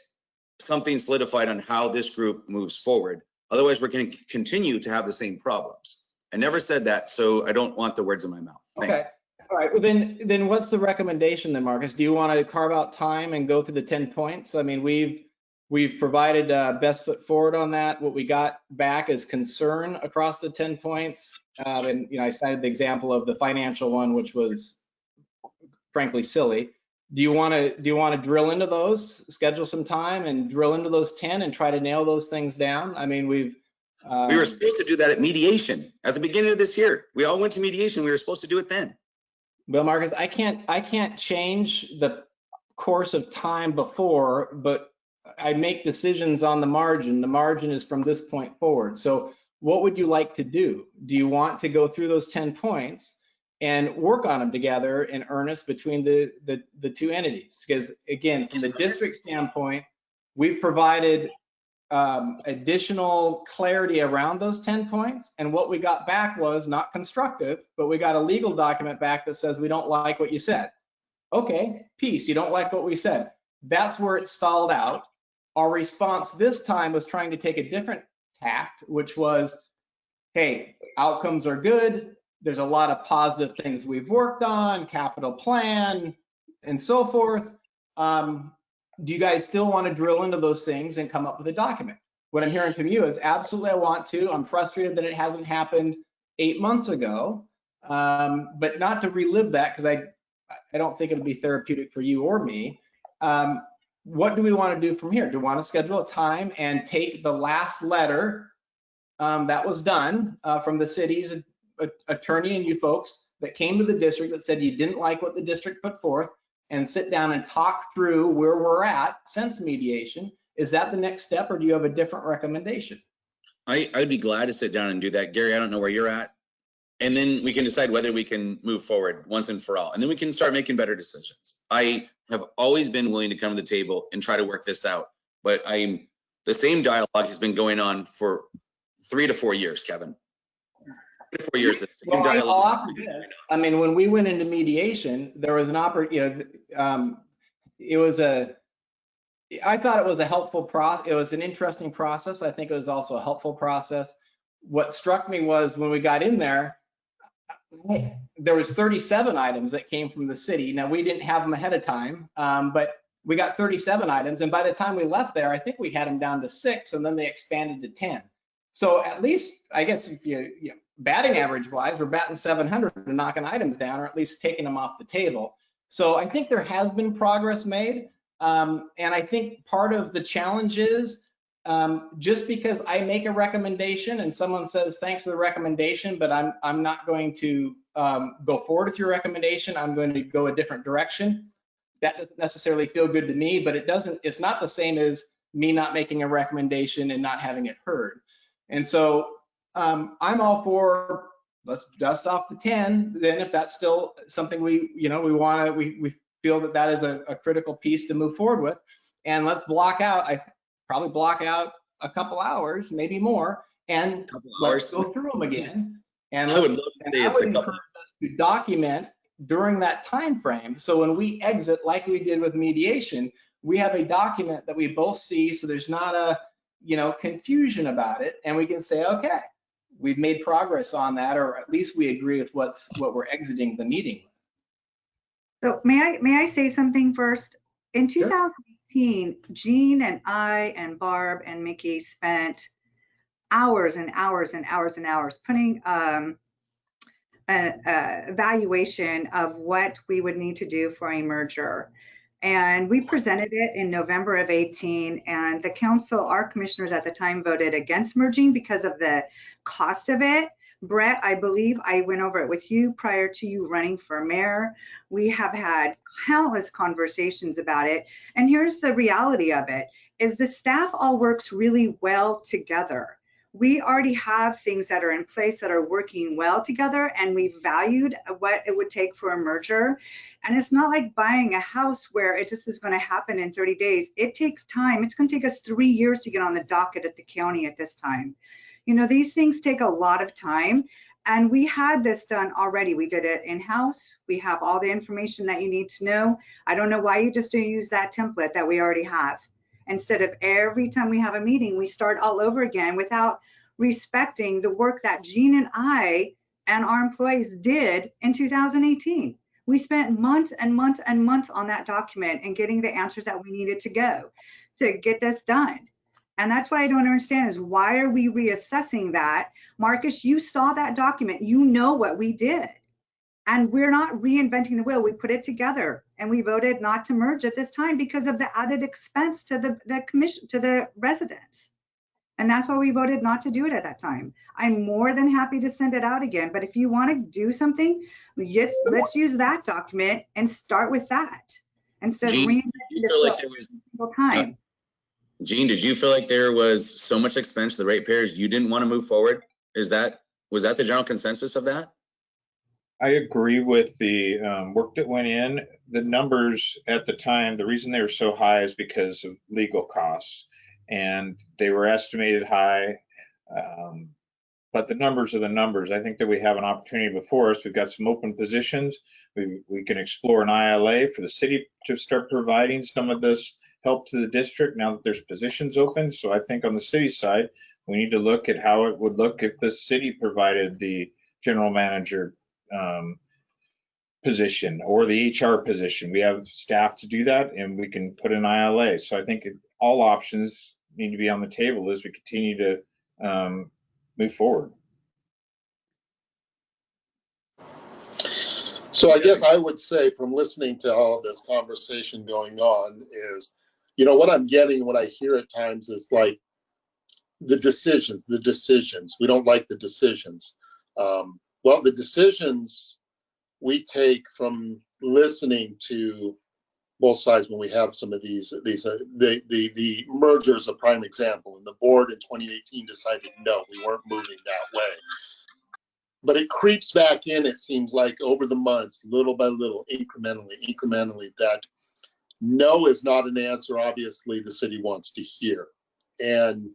something solidified on how this group moves forward. Otherwise, we're going to continue to have the same problems. I never said that, so I don't want the words in my mouth. Thanks. Okay. All right. Well, then what's the recommendation then, Marcus? Do you want to carve out time and go through the 10 points? I mean, we've provided best foot forward on that. What we got back is concern across the 10 points. And I cited the example of the financial one, which was frankly silly. Do you want to drill into those, schedule some time and drill into those 10 and try to nail those things down? I mean, we were supposed to do that at mediation at the beginning of this year. We all went to mediation. We were supposed to do it then. Well, Marcus, I can't change the course of time before, but I make decisions on the margin. The margin is from this point forward. So what would you like to do? Do you want to go through those 10 points and work on them together in earnest between the two entities? Because again, from the district standpoint, we've provided additional clarity around those 10 points. And what we got back was not constructive, but we got a legal document back that says we don't like what you said. Okay, peace, you don't like what we said. That's where it stalled out. Our response this time was trying to take a different tact, which was, hey, outcomes are good. There's a lot of positive things we've worked on, capital plan, and so forth. Do you guys still want to drill into those things and come up with a document? What I'm hearing from you is absolutely I want to. I'm frustrated that it hasn't happened 8 months ago, but not to relive that because I don't think it'll be therapeutic for you or me. What do we want to do from here? Do we want to schedule a time and take the last letter that was done from the city's attorney and you folks that came to the district that said you didn't like what the district put forth and sit down and talk through where we're at since mediation? Is that the next step, or do you have a different recommendation? I'd be glad to sit down and do that. Gary, I don't know where you're at. And then we can decide whether we can move forward once and for all. And then we can start making better decisions. I have always been willing to come to the table and try to work this out. But the same dialogue has been going on for 3 to 4 years, Kevin. 3 to 4 years. Well, I'll offer this. I mean, when we went into mediation, there was an I thought it was a helpful process. It was an interesting process. I think it was also a helpful process. What struck me was when we got in there was 37 items that came from the city. Now, we didn't have them ahead of time, but we got 37 items. And by the time we left there, I think we had them down to 6, and then they expanded to 10. So at least, I guess, if you batting average wise, we're batting 700 and knocking items down, or at least taking them off the table. So I think there has been progress made. And I think part of the challenge is just because I make a recommendation and someone says, thanks for the recommendation, but I'm not going to go forward with your recommendation. I'm going to go a different direction. That doesn't necessarily feel good to me, but it's not the same as me not making a recommendation and not having it heard. And so I'm all for, let's dust off the 10. Then if that's still something we feel that is a critical piece to move forward with, and let's probably block out a couple hours, maybe more, and let's go through them again. And I would encourage us to document during that time frame. So when we exit, like we did with mediation, we have a document that we both see, so there's not a confusion about it, and we can say, okay, we've made progress on that, or at least we agree with what we're exiting the meeting. So may I say something first? In Sure. 2018, Jean and I and Barb and Mickey spent hours and hours and hours and hours putting an evaluation of what we would need to do for a merger. And we presented it in November of 18, and the council, our commissioners at the time, voted against merging because of the cost of it. Brett, I believe I went over it with you prior to you running for mayor. We have had countless conversations about it. And here's the reality of it, is the staff all works really well together. We already have things that are in place that are working well together, and we valued what it would take for a merger. And it's not like buying a house where it just is going to happen in 30 days. It takes time. It's going to take us 3 years to get on the docket at the county at this time. You know, these things take a lot of time, and we had this done already. We did it in-house. We have all the information that you need to know. I don't know why you just don't use that template that we already have. Instead of every time we have a meeting, we start all over again without respecting the work that Jean and I and our employees did in 2018. We spent months and months and months on that document and getting the answers that we needed to go to get this done. And that's what I don't understand, is why are we reassessing that? Marcus, you saw that document, you know what we did. And we're not reinventing the wheel. We put it together and we voted not to merge at this time because of the added expense to the commission, to the residents. And that's why we voted not to do it at that time. I'm more than happy to send it out again, but if you want to do something, let's use that document and start with that instead of reinventing the wheel time. Jean, did you feel like there was so much expense to the ratepayers you didn't want to move forward? Was that the general consensus of that? I agree with the work that went in. The numbers at the time, the reason they were so high is because of legal costs, and they were estimated high. But the numbers are the numbers. I think that we have an opportunity before us. We've got some open positions. We can explore an ILA for the city to start providing some of this help to the district now that there's positions open. So I think on the city side, we need to look at how it would look if the city provided the general manager position or the HR position. We have staff to do that, and we can put an ILA. So I think all options need to be on the table as we continue to move forward. So I guess I would say, from listening to all of this conversation going on, is, you know, what I'm getting, what I hear at times is like the decisions. We don't like the decisions. Well, the decisions we take from listening to both sides when we have some of these the merger is a prime example, and the board in 2018 decided no, we weren't moving that way. But it creeps back in, it seems like, over the months, little by little, incrementally, that no is not an answer, obviously, the city wants to hear. And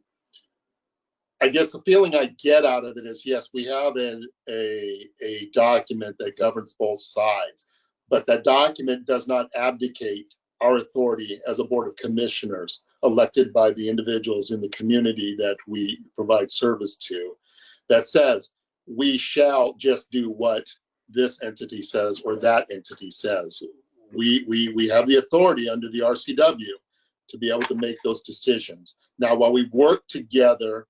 I guess the feeling I get out of it is, yes, we have a document that governs both sides, but that document does not abdicate our authority as a board of commissioners elected by the individuals in the community that we provide service to, that says we shall just do what this entity says or that entity says. We have the authority under the RCW to be able to make those decisions. Now, while we work together,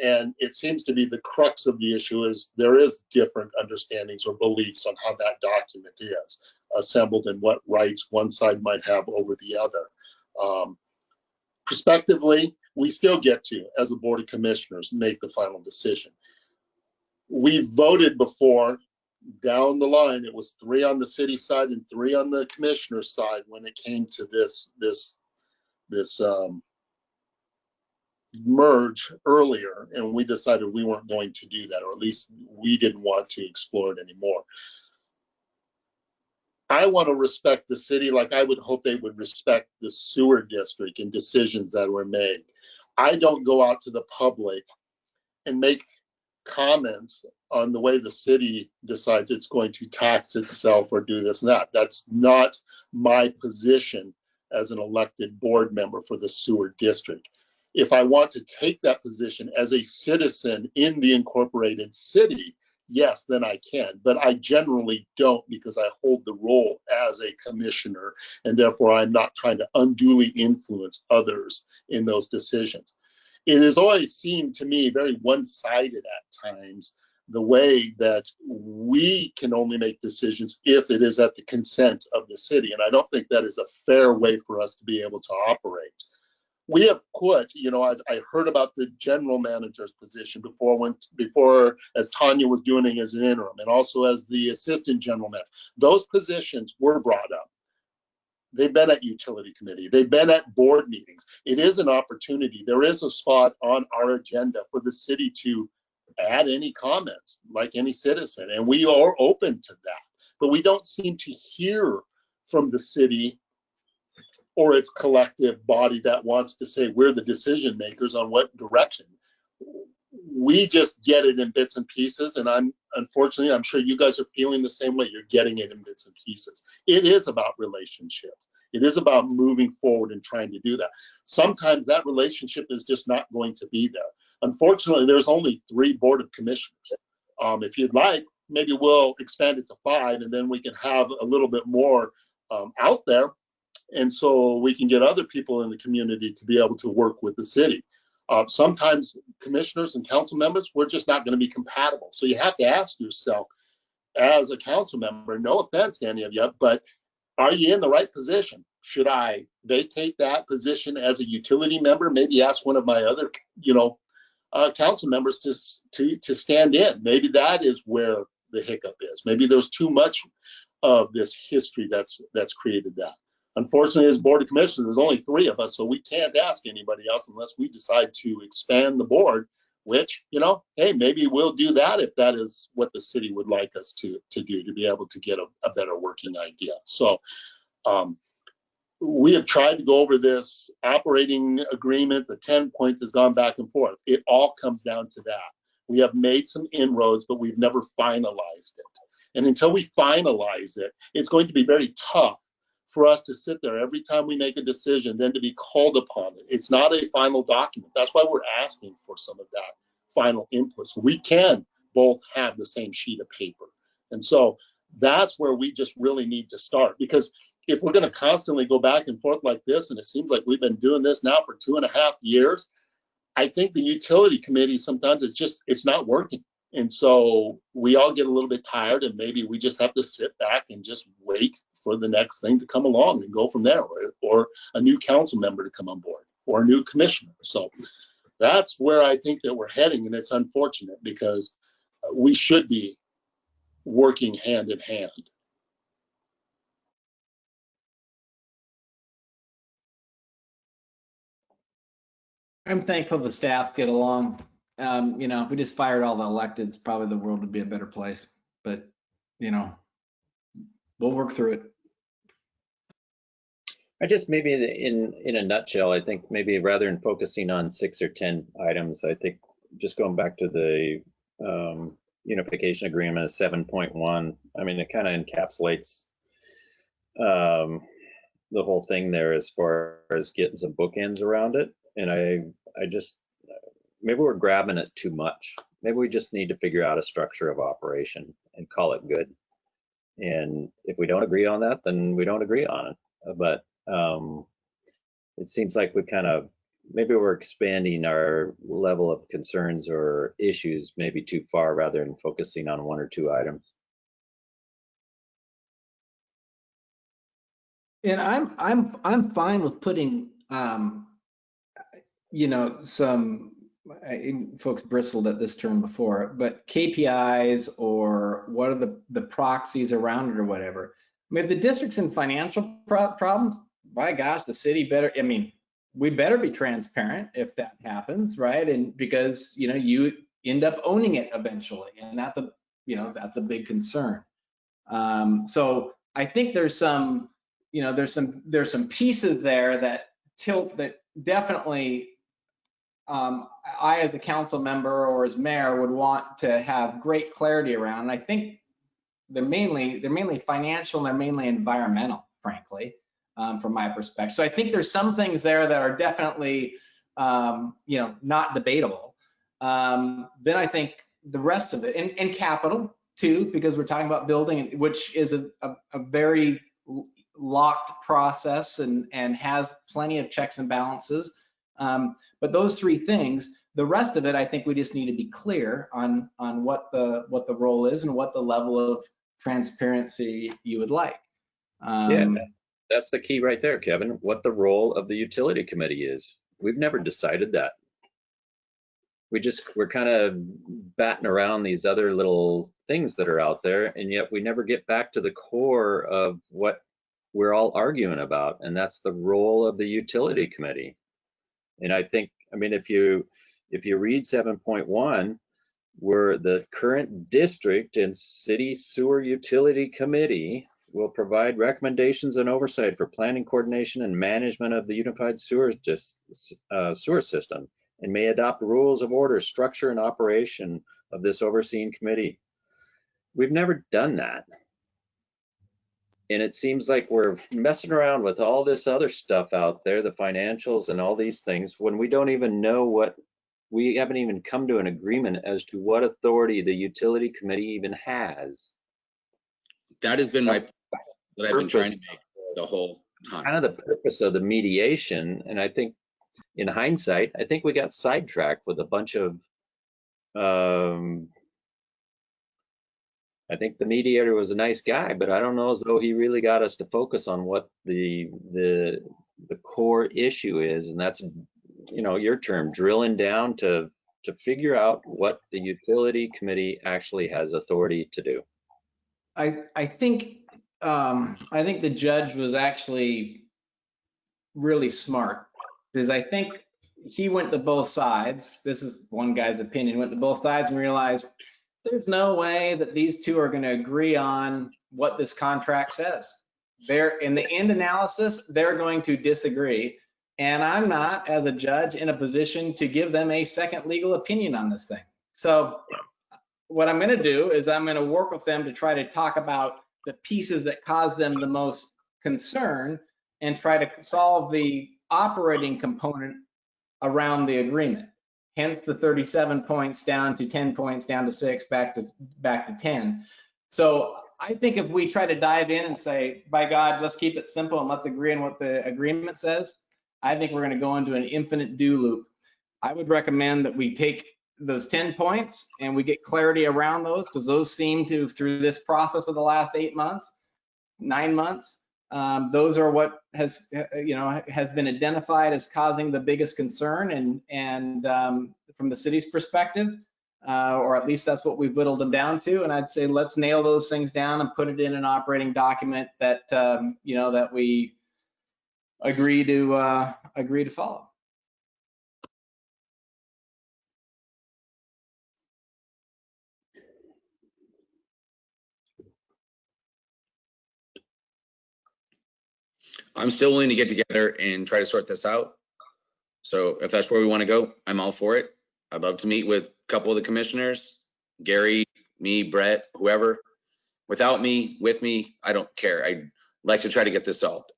and it seems to be the crux of the issue, is there is different understandings or beliefs on how that document is assembled and what rights one side might have over the other. Prospectively, we still get to, as a board of commissioners, make the final decision. We voted before, down the line, it was 3 on the city side and 3 on the commissioner's side when it came to this merge earlier, and we decided we weren't going to do that, or at least we didn't want to explore it anymore. I want to respect the city like I would hope they would respect the sewer district and decisions that were made. I don't go out to the public and make comments on the way the city decides it's going to tax itself or do this and that. That's not my position as an elected board member for the sewer district. If I want to take that position as a citizen in the incorporated city, yes, then I can. But I generally don't, because I hold the role as a commissioner, and therefore I'm not trying to unduly influence others in those decisions. It has always seemed to me very one-sided at times, the way that we can only make decisions if it is at the consent of the city. And I don't think that is a fair way for us to be able to operate. We have put, I heard about the general manager's position before, as Tanya was doing as an interim, and also as the assistant general manager. Those positions were brought up. They've been at utility committee. They've been at board meetings. It is an opportunity. There is a spot on our agenda for the city to add any comments, like any citizen, and we are open to that. But we don't seem to hear from the city or its collective body that wants to say we're the decision makers on what direction. We just get it in bits and pieces, and unfortunately, I'm sure you guys are feeling the same way. You're getting it in bits and pieces. It is about relationships. It is about moving forward and trying to do that. Sometimes that relationship is just not going to be there. Unfortunately, there's only 3 board of commissioners. If you'd like, maybe we'll expand it to 5, and then we can have a little bit more out there. And so we can get other people in the community to be able to work with the city. Sometimes commissioners and council members, we're just not going to be compatible. So you have to ask yourself, as a council member, no offense to any of you, but are you in the right position? Should I vacate that position as a utility member? Maybe ask one of my other, council members to stand in. Maybe that is where the hiccup is. Maybe there's too much of this history that's created that. Unfortunately, as board of commissioners, there's only 3 of us, so we can't ask anybody else unless we decide to expand the board, which, hey, maybe we'll do that if that is what the city would like us to do, to be able to get a better working idea. So we have tried to go over this operating agreement. The 10 points has gone back and forth. It all comes down to that. We have made some inroads, but we've never finalized it. And until we finalize it, it's going to be very tough for us to sit there every time we make a decision, then to be called upon it. It's not a final document. That's why we're asking for some of that final input. So we can both have the same sheet of paper. And so that's where we just really need to start, because if we're going to constantly go back and forth like this, and it seems like we've been doing this now for 2.5 years, I think the utility committee sometimes it's not working. And so we all get a little bit tired, and maybe we just have to sit back and just wait for the next thing to come along and go from there, or a new council member to come on board, or a new commissioner. So that's where I think that we're heading, and it's unfortunate because we should be working hand in hand. I'm thankful the staffs get along. If we just fired all the electeds, probably the world would be a better place. But, we'll work through it. I just maybe in a nutshell, I think maybe rather than focusing on 6 or 10 items, I think just going back to the unification agreement, 7.1, I mean, it kind of encapsulates the whole thing there as far as getting some bookends around it. And I just, maybe we're grabbing it too much. Maybe we just need to figure out a structure of operation and call it good. And if we don't agree on that, then we don't agree on it. But it seems like we maybe we're expanding our level of concerns or issues maybe too far rather than focusing on 1 or 2 items. And I'm fine with putting some folks bristled at this term before, but KPIs or what are the proxies around it or whatever. I mean, if the district's in financial problems, by gosh, the city better, we better be transparent if that happens, right? And because, you end up owning it eventually, and that's a big concern. So I think there's some pieces there that definitely I, as a council member or as mayor, would want to have great clarity around. And I think they're mainly financial and they're mainly environmental, frankly, from my perspective. So I think there's some things there that are definitely you know, not debatable, then I think the rest of it, and capital too, because we're talking about building, which is a very locked process and has plenty of checks and balances. But those three things, the rest of it, I think we just need to be clear on what the role is and what the level of transparency you would like. Yeah, that's the key right there, Kevin, what the role of the utility committee is. We've never decided that. We're kind of batting around these other little things that are out there, and yet we never get back to the core of what we're all arguing about, and that's the role of the utility committee. And I think, I mean, if you read 7.1, where the current district and city sewer utility committee will provide recommendations and oversight for planning, coordination, and management of the unified sewer system, and may adopt rules of order, structure, and operation of this overseeing committee. We've never done that. And it seems like we're messing around with all this other stuff out there, the financials and all these things, when we don't even know we haven't even come to an agreement as to what authority the utility committee even has. That has been my point that I've been trying to make the whole time. Kind of the purpose of the mediation, and I think in hindsight, I think we got sidetracked with a bunch of, I think the mediator was a nice guy, but I don't know as though he really got us to focus on what the core issue is, and that's, you know, your term, drilling down to figure out what the utility committee actually has authority to do. I think the judge was actually really smart, because I think he went to both sides. This is one guy's opinion, went to both sides and realized there's no way that these two are going to agree on what this contract says. They're in the end analysis, they're going to disagree. And I'm not, as a judge, in a position to give them a second legal opinion on this thing. So what I'm going to do is I'm going to work with them to try to talk about the pieces that cause them the most concern and try to solve the operating component around the agreement. Hence the 37 points down to 10 points, down to 6, back to 10. So I think if we try to dive in and say, by God, let's keep it simple and let's agree on what the agreement says, I think we're going to go into an infinite do loop. I would recommend that we take those 10 points and we get clarity around those, because those seem to, through this process of the last 8 months, 9 months, those are what has been identified as causing the biggest concern, and from the city's perspective, or at least that's what we've whittled them down to. And I'd say let's nail those things down and put it in an operating document that that we agree to follow. I'm still willing to get together and try to sort this out. So if that's where we want to go, I'm all for it. I'd love to meet with a couple of the commissioners, Gary, me, Brett, whoever. Without me, with me, I don't care. I'd like to try to get this solved.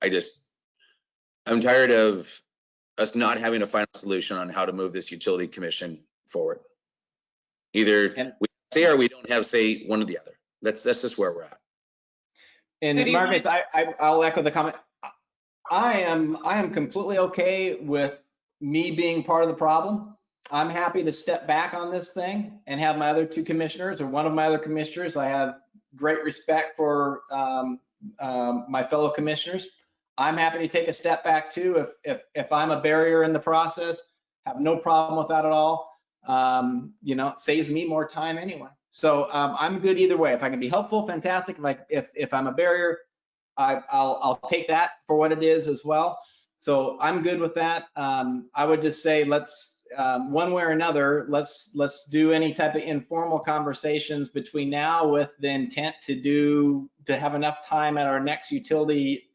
I'm tired of us not having a final solution on how to move this utility commission forward. Either we say or we don't have say, one or the other. That's just where we're at. And Marcus, I'll echo the comment. I am completely okay with me being part of the problem. I'm happy to step back on this thing and have my other two commissioners, or one of my other commissioners. I have great respect for my fellow commissioners. I'm happy to take a step back too. If I'm a barrier in the process, have no problem with that at all. It saves me more time anyway. So I'm good either way. If I can be helpful, fantastic. If I'm a barrier, I'll take that for what it is as well. So I'm good with that. I would just say let's one way or another, let's do any type of informal conversations between now with the intent to have enough time at our next utility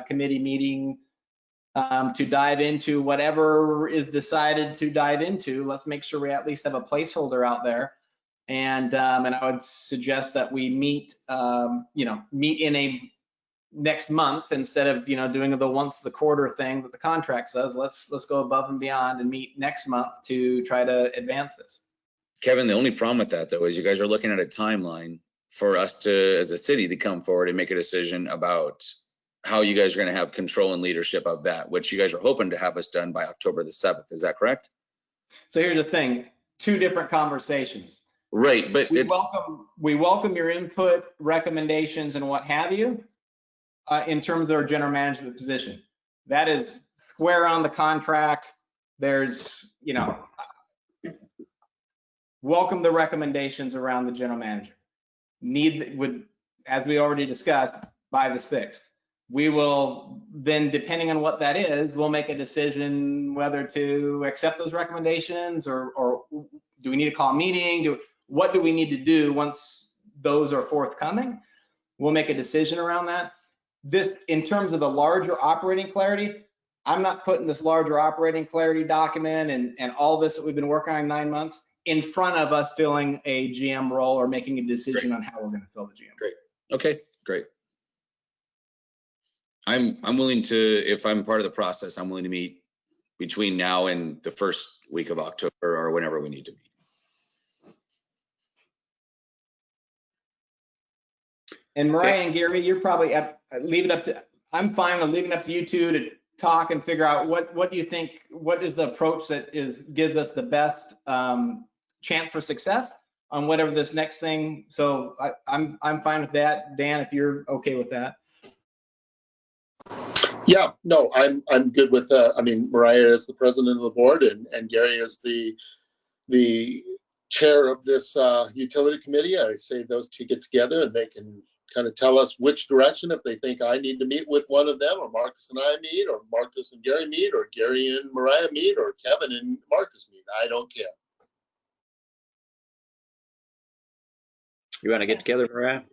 committee meeting to dive into whatever is decided to dive into. Let's make sure we at least have a placeholder out there. And I would suggest that we meet in a next month instead of, doing the once the quarter thing that the contract says. Let's go above and beyond and meet next month to try to advance this. Kevin, the only problem with that though is you guys are looking at a timeline for us to, as a city, to come forward and make a decision about how you guys are going to have control and leadership of that, which you guys are hoping to have us done by October the 7th. Is that correct? So here's the thing, 2 different conversations. Right, but We welcome your input, recommendations, and what have you, in terms of our general management position. That is square on the contract. There's, welcome the recommendations around the general manager. As we already discussed, by the 6th. We will then, depending on what that is, we'll make a decision whether to accept those recommendations or do we need to call a meeting? What do we need to do once those are forthcoming? We'll make a decision around that. This, in terms of the larger operating clarity, I'm not putting this larger operating clarity document and all this that we've been working on 9 months in front of us filling a GM role or making a decision on how we're going to fill the GM. Great. Okay, great. I'm willing to, if I'm part of the process, I'm willing to meet between now and the first week of October or whenever we need to meet. And Mariah and Gary, you're probably I'm fine with leaving it up to you two to talk and figure out what do you think, what is the approach that gives us the best chance for success on whatever this next thing. So I'm fine with that. Dan, if you're okay with that. Yeah, no, I'm good with that. I mean, Mariah is the president of the board and Gary is the chair of this utility committee. I say those two get together and they can kind of tell us which direction, if they think I need to meet with one of them, or Marcus and I meet, or Marcus and Gary meet, or Gary and Mariah meet, or Kevin and Marcus meet. I don't care. You want to get together, Mariah?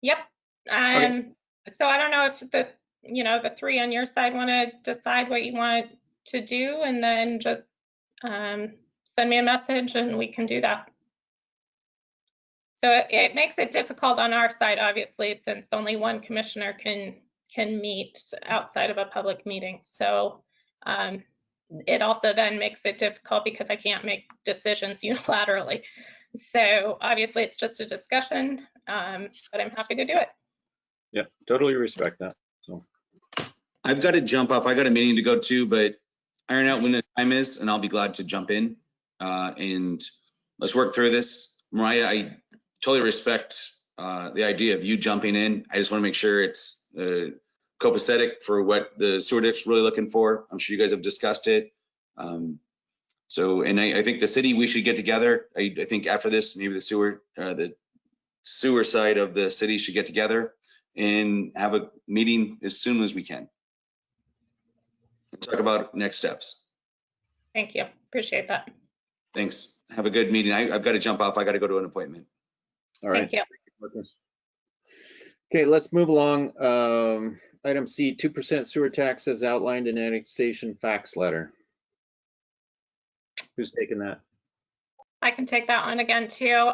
Yep. Okay. So I don't know if the 3 on your side want to decide what you want to do, and then just send me a message and we can do that. So it makes it difficult on our side, obviously, since only one commissioner can meet outside of a public meeting. So it also then makes it difficult because I can't make decisions unilaterally. So obviously it's just a discussion, but I'm happy to do it. Yeah, totally respect that. So I've got to jump off. I got a meeting to go to, but iron out when the time is, and I'll be glad to jump in and let's work through this. Mariah, I totally respect the idea of you jumping in. I just want to make sure it's copacetic for what the sewer district's really looking for. I'm sure you guys have discussed it. And I think the city, we should get together. I think after this, maybe the sewer side of the city should get together and have a meeting as soon as we can. Talk about next steps. Thank you. Appreciate that. Thanks. Have a good meeting. I've got to jump off. I got to go to an appointment. all right. Thank you. Okay, let's move along. Item C, 2% sewer tax as outlined in annexation fax letter. Who's taking that? I can take that one again too.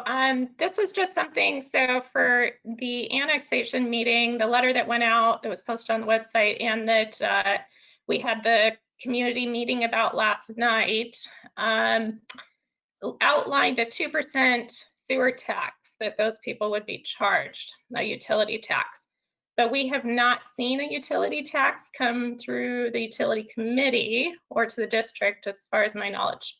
This was just something, so for the annexation meeting, the letter that went out that was posted on the website and that we had the community meeting about last night, outlined a 2% sewer tax that those people would be charged, a utility tax. But we have not seen a utility tax come through the utility committee or to the district as far as my knowledge.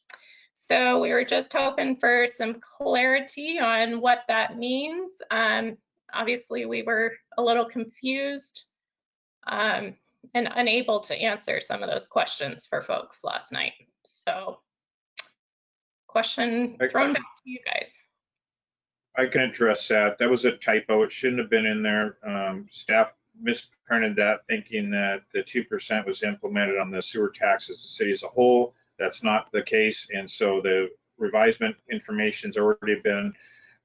So we were just hoping for some clarity on what that means. Obviously, we were a little confused and unable to answer some of those questions for folks last night. So question thrown back to you guys. I can address that. That was a typo. It shouldn't have been in there. Staff misprinted that, thinking that the 2% was implemented on the sewer taxes, the city as a whole. That's not the case. And so the revisement information's already been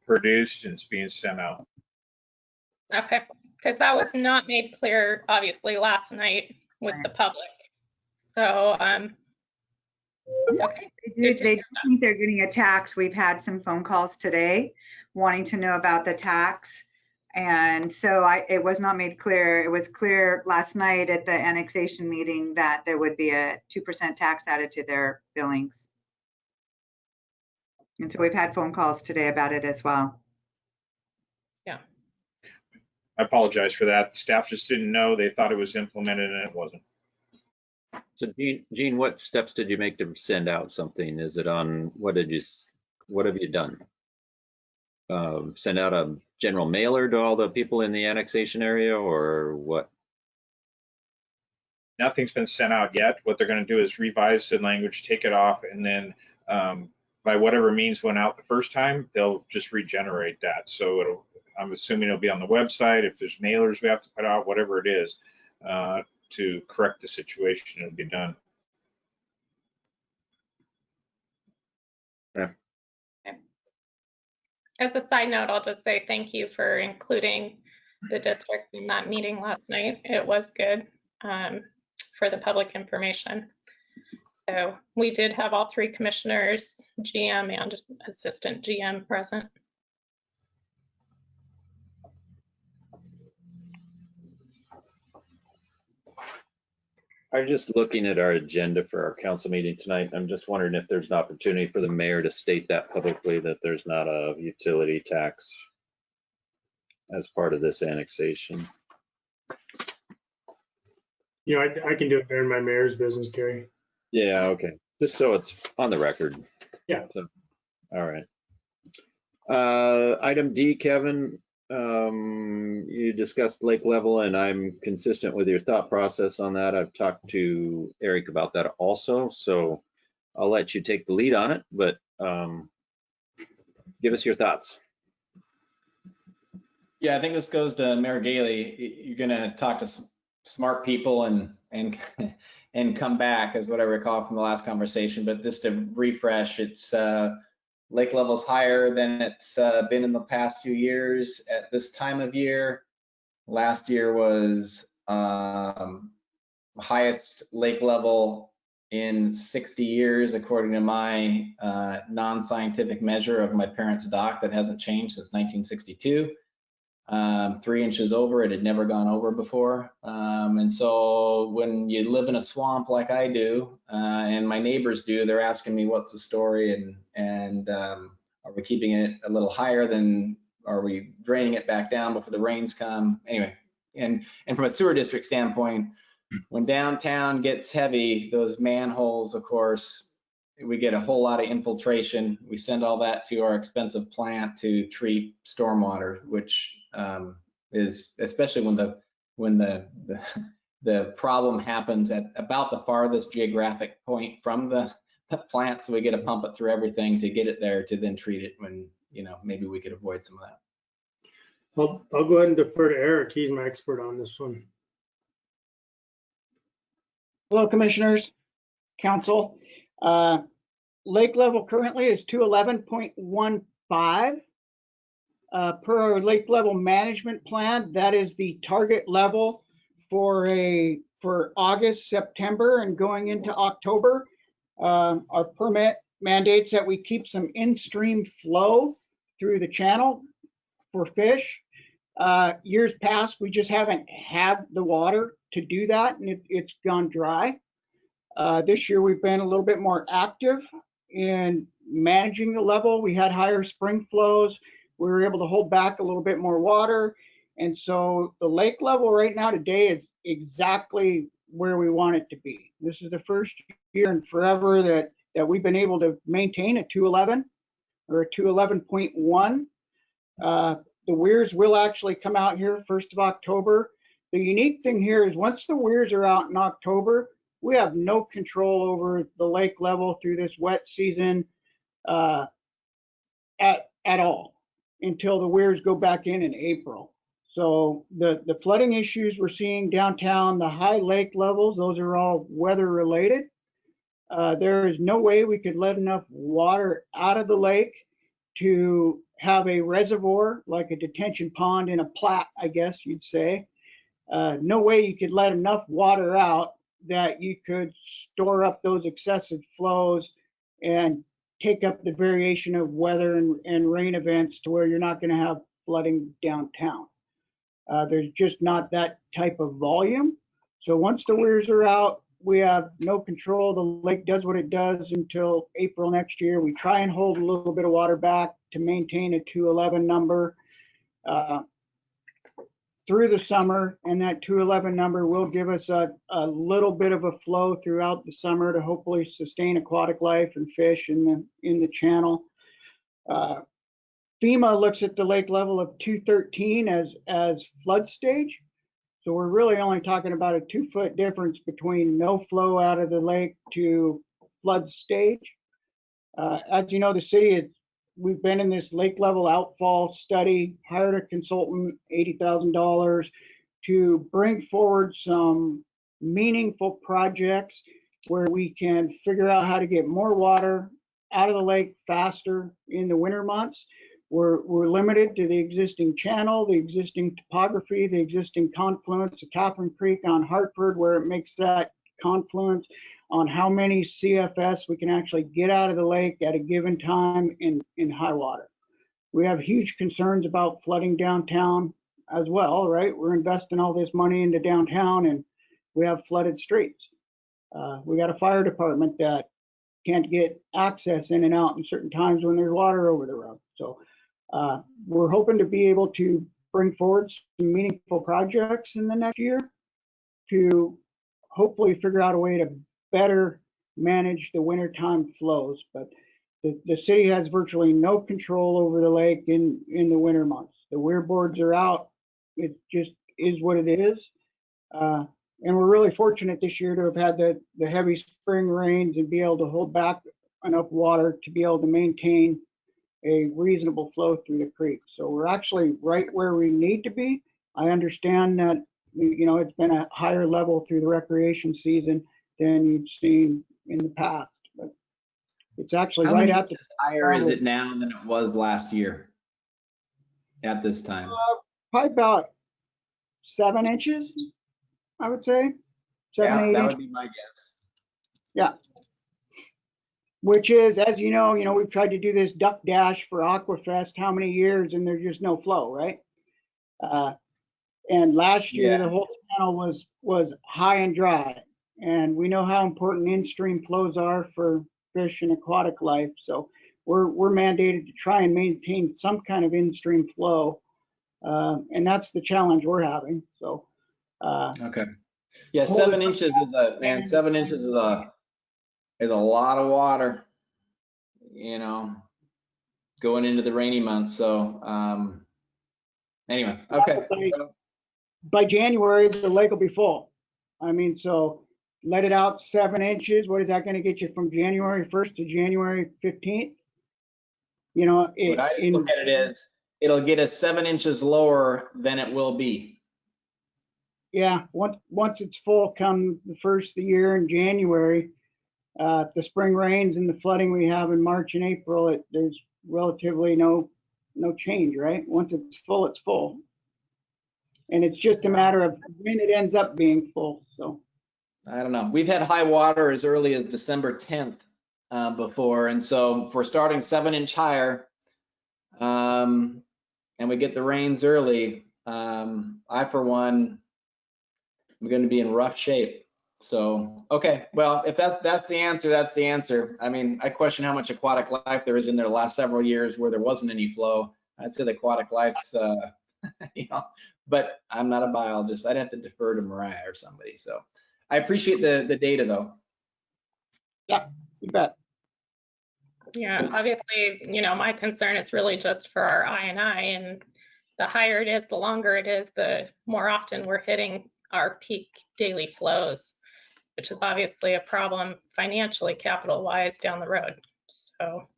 produced and it's being sent out. Okay, because that was not made clear, obviously, last night with the public. So, okay. They think they're getting a tax. We've had some phone calls today wanting to know about the tax. And so it was not made clear. It was clear last night at the annexation meeting that there would be a 2% tax added to their billings. And so we've had phone calls today about it as well. I apologize for that. Staff just didn't know. They thought it was implemented and it wasn't. So Gene, what steps did you make to send out something? Is it on, what have you done? Send out a general mailer to all the people in the annexation area or what? Nothing's been sent out yet. What they're going to do is revise the language, take it off, and then by whatever means went out the first time, they'll just regenerate that. So I'm assuming it'll be on the website. If there's mailers we have to put out, whatever it is, to correct the situation, it'll be done. Yeah. As a side note, I'll just say thank you for including the district in that meeting last night. It was good for the public information. So we did have all 3 commissioners, GM and assistant GM present. I'm just looking at our agenda for our council meeting tonight. I'm just wondering if there's an opportunity for the mayor to state that publicly, that there's not a utility tax as part of this annexation. You know, I can do it during my mayor's business, Gary. Yeah, okay. Just so it's on the record. Yeah. So, all right. Item D, Kevin, you discussed lake level and I'm consistent with your thought process on that. I've talked to Eric about that also, so I'll let you take the lead on it, but give us your thoughts. Yeah, I think this goes to Mayor Gailey. You're gonna talk to smart people and come back, is what I recall from the last conversation. But just to refresh, it's lake level's higher than it's been in the past few years at this time of year. Last year was highest lake level in 60 years, according to my non-scientific measure of my parents' dock that hasn't changed since 1962. 3 inches over, it had never gone over before. And so when you live in a swamp like I do, and my neighbors do, they're asking me what's the story and are we keeping it a little higher than, are we draining it back down before the rains come? Anyway, and from a sewer district standpoint, when downtown gets heavy, those manholes, of course, we get a whole lot of infiltration. We send all that to our expensive plant to treat stormwater, which is, especially when the problem happens at about the farthest geographic point from the plant, so we get to pump it through everything to get it there to then treat it when, you know, maybe we could avoid some of that. I'll go ahead and defer to Eric. He's my expert on this one. Hello, commissioners, council. Lake level currently is 211.15. Per our lake level management plan, that is the target level for August, September, and going into October. Our permit mandates that we keep some in-stream flow through the channel for fish. Years past, we just haven't had the water to do that, and it's gone dry. This year, we've been a little bit more active in managing the level. We had higher spring flows. We were able to hold back a little bit more water. And so the lake level right now today is exactly where we want it to be. This is the first year in forever that we've been able to maintain a 211 or a 211.1. The weirs will actually come out here 1st of October. The unique thing here is once the weirs are out in October, we have no control over the lake level through this wet season at all until the weirs go back in April. So the flooding issues we're seeing downtown, the high lake levels, those are all weather related. There is no way we could let enough water out of the lake to have a reservoir, like a detention pond in a plat, I guess you'd say. No way you could let enough water out that you could store up those excessive flows and take up the variation of weather and rain events to where you're not going to have flooding downtown. There's just not that type of volume. So once the weirs are out, we have no control. The lake does what it does until April next year. We try and hold a little bit of water back to maintain a 211 number through the summer, and that 211 number will give us a little bit of a flow throughout the summer to hopefully sustain aquatic life and fish in the channel. FEMA looks at the lake level of 213 as flood stage. So we're really only talking about a 2-foot difference between no flow out of the lake to flood stage. As you know, the city, we've been in this lake level outfall study, hired a consultant, $80,000 to bring forward some meaningful projects where we can figure out how to get more water out of the lake faster in the winter months. We're limited to the existing channel, the existing topography, the existing confluence of Catherine Creek on Hartford, where it makes that confluence on how many CFS we can actually get out of the lake at a given time in high water. We have huge concerns about flooding downtown as well, right? We're investing all this money into downtown and we have flooded streets. We got a fire department that can't get access in and out in certain times when there's water over the road. So we're hoping to be able to bring forward some meaningful projects in the next year to hopefully figure out a way to better manage the wintertime flows. But the city has virtually no control over the lake in the winter months. The weir boards are out. It just is what it is. And we're really fortunate this year to have had the heavy spring rains and be able to hold back enough water to be able to maintain a reasonable flow through the creek. So we're actually right where we need to be. I understand that, you know, it's been a higher level through the recreation season than you've seen in the past, but it's actually How right many at the inches higher is it now than it was last year at this time? probably about 7 inches, I would say. 7, 8 that inches. would be my guess. Yeah. Which is, as you know, we've tried to do this duck dash for Aquafest how many years, and there's just no flow, right? And last year, the whole channel was high and dry. And we know how important in-stream flows are for fish and aquatic life. So we're mandated to try and maintain some kind of in-stream flow. And that's the challenge we're having. So okay. Yeah, 7 inches is 7 inches is a lot of water, you know, going into the rainy months. So anyway, okay. By January, the lake will be full. I mean, so let it out 7 inches. What is that going to get you from January 1st to January 15th? You know, what I just look at it is it'll get us 7 inches lower than it will be. Yeah, once it's full come the first of the year in January, the spring rains and the flooding we have in March and April, there's relatively no change, right? Once it's full, it's full. And it's just a matter of when it ends up being full. So I don't know. We've had high water as early as December 10th before. And so if we're starting 7 inch higher and we get the rains early, I, for one, I'm going to be in rough shape. So, okay, well, if that's the answer, that's the answer. I mean, I question how much aquatic life there is in there the last several years where there wasn't any flow. I'd say the aquatic life's, you know, but I'm not a biologist. I'd have to defer to Mariah or somebody. So I appreciate the data though. Yeah, you bet. Yeah, obviously, you know, my concern is really just for our INI, and the higher it is, the longer it is, the more often we're hitting our peak daily flows, which is obviously a problem financially, capital-wise down the road. So,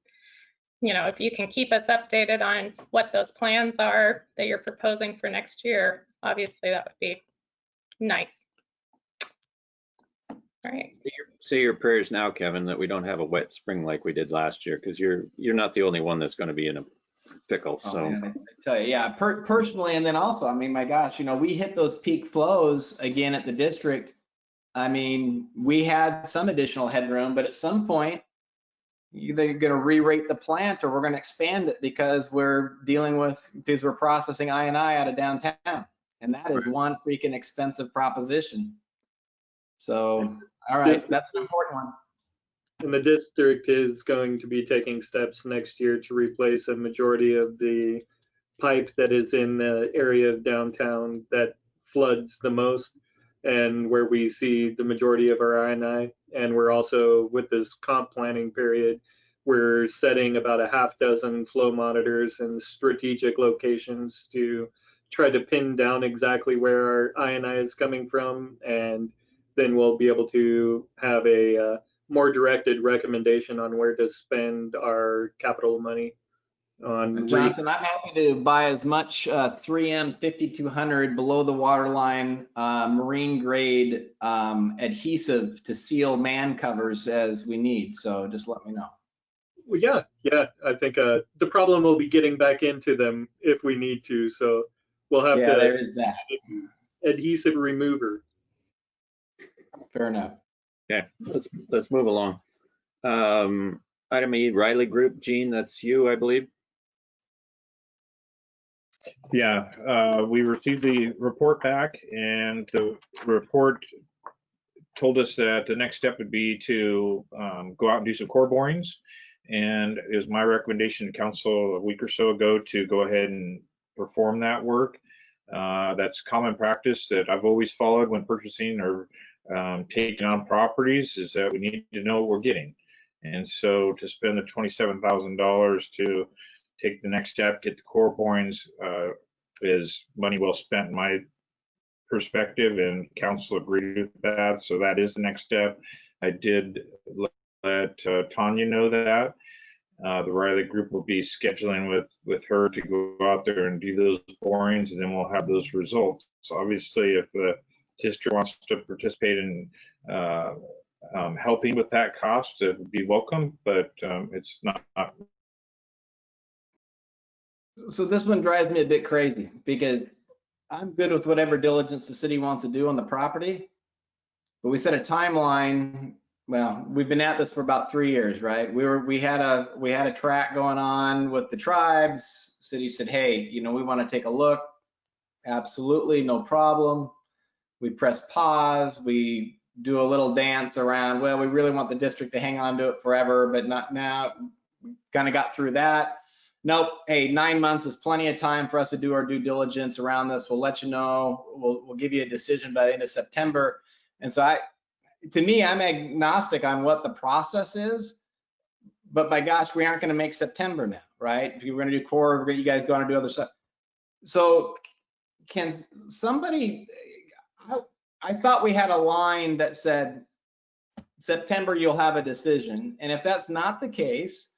you know, if you can keep us updated on what those plans are that you're proposing for next year, obviously that would be nice. All right. Say your prayers now, Kevin, that we don't have a wet spring like we did last year, because you're not the only one that's going to be in a pickle. So man, I tell you, yeah, personally, and then also, I mean, my gosh, you know, we hit those peak flows again at the district. I mean, we had some additional headroom, but at some point, either you're going to re-rate the plant or we're going to expand it because we're processing I&I out of downtown. And that is one freaking expensive proposition. So, all right, that's an important one. And the district is going to be taking steps next year to replace a majority of the pipe that is in the area of downtown that floods the most and where we see the majority of our I&I. And we're also, with this comp planning period, we're setting about a half dozen flow monitors in strategic locations to try to pin down exactly where our I&I is coming from. And then we'll be able to have a more directed recommendation on where to spend our capital money on. Jonathan, I'm happy to buy as much 3M 5200 below the waterline marine grade adhesive to seal man covers as we need. So just let me know. Well, yeah. I think the problem will be getting back into them if we need to. So we'll have to. There is that adhesive remover. Fair enough. Okay, let's move along. Item E, Riley Group. Gene, that's you, I believe. Yeah, we received the report back, and the report told us that the next step would be to go out and do some core borings. And it was my recommendation to council a week or so ago to go ahead and perform that work. That's common practice that I've always followed when purchasing or taking on properties, is that we need to know what we're getting. And so to spend the $27,000 to take the next step, get the core borings, is money well spent in my perspective, and council agreed with that. So that is the next step. I did let Tanya know that. The Riley Group will be scheduling with her to go out there and do those borings, and then we'll have those results. So obviously, if the district wants to participate in helping with that cost, it would be welcome, but it's not. So this one drives me a bit crazy because I'm good with whatever diligence the city wants to do on the property, but we set a timeline. Well, we've been at this for about 3 years, right? We had a track going on with the tribes. City said, hey, we want to take a look. Absolutely, no problem. We press pause. We do a little dance around, well, we really want the district to hang on to it forever, but not now. We kind of got through that. Nope. Hey, 9 months is plenty of time for us to do our due diligence around this. We'll let you know. We'll give you a decision by the end of September. And so to me, I'm agnostic on what the process is, but by gosh, we aren't going to make September now, right? If we're going to do core, you guys going to do other stuff. So can somebody, I thought we had a line that said September you'll have a decision. And if that's not the case,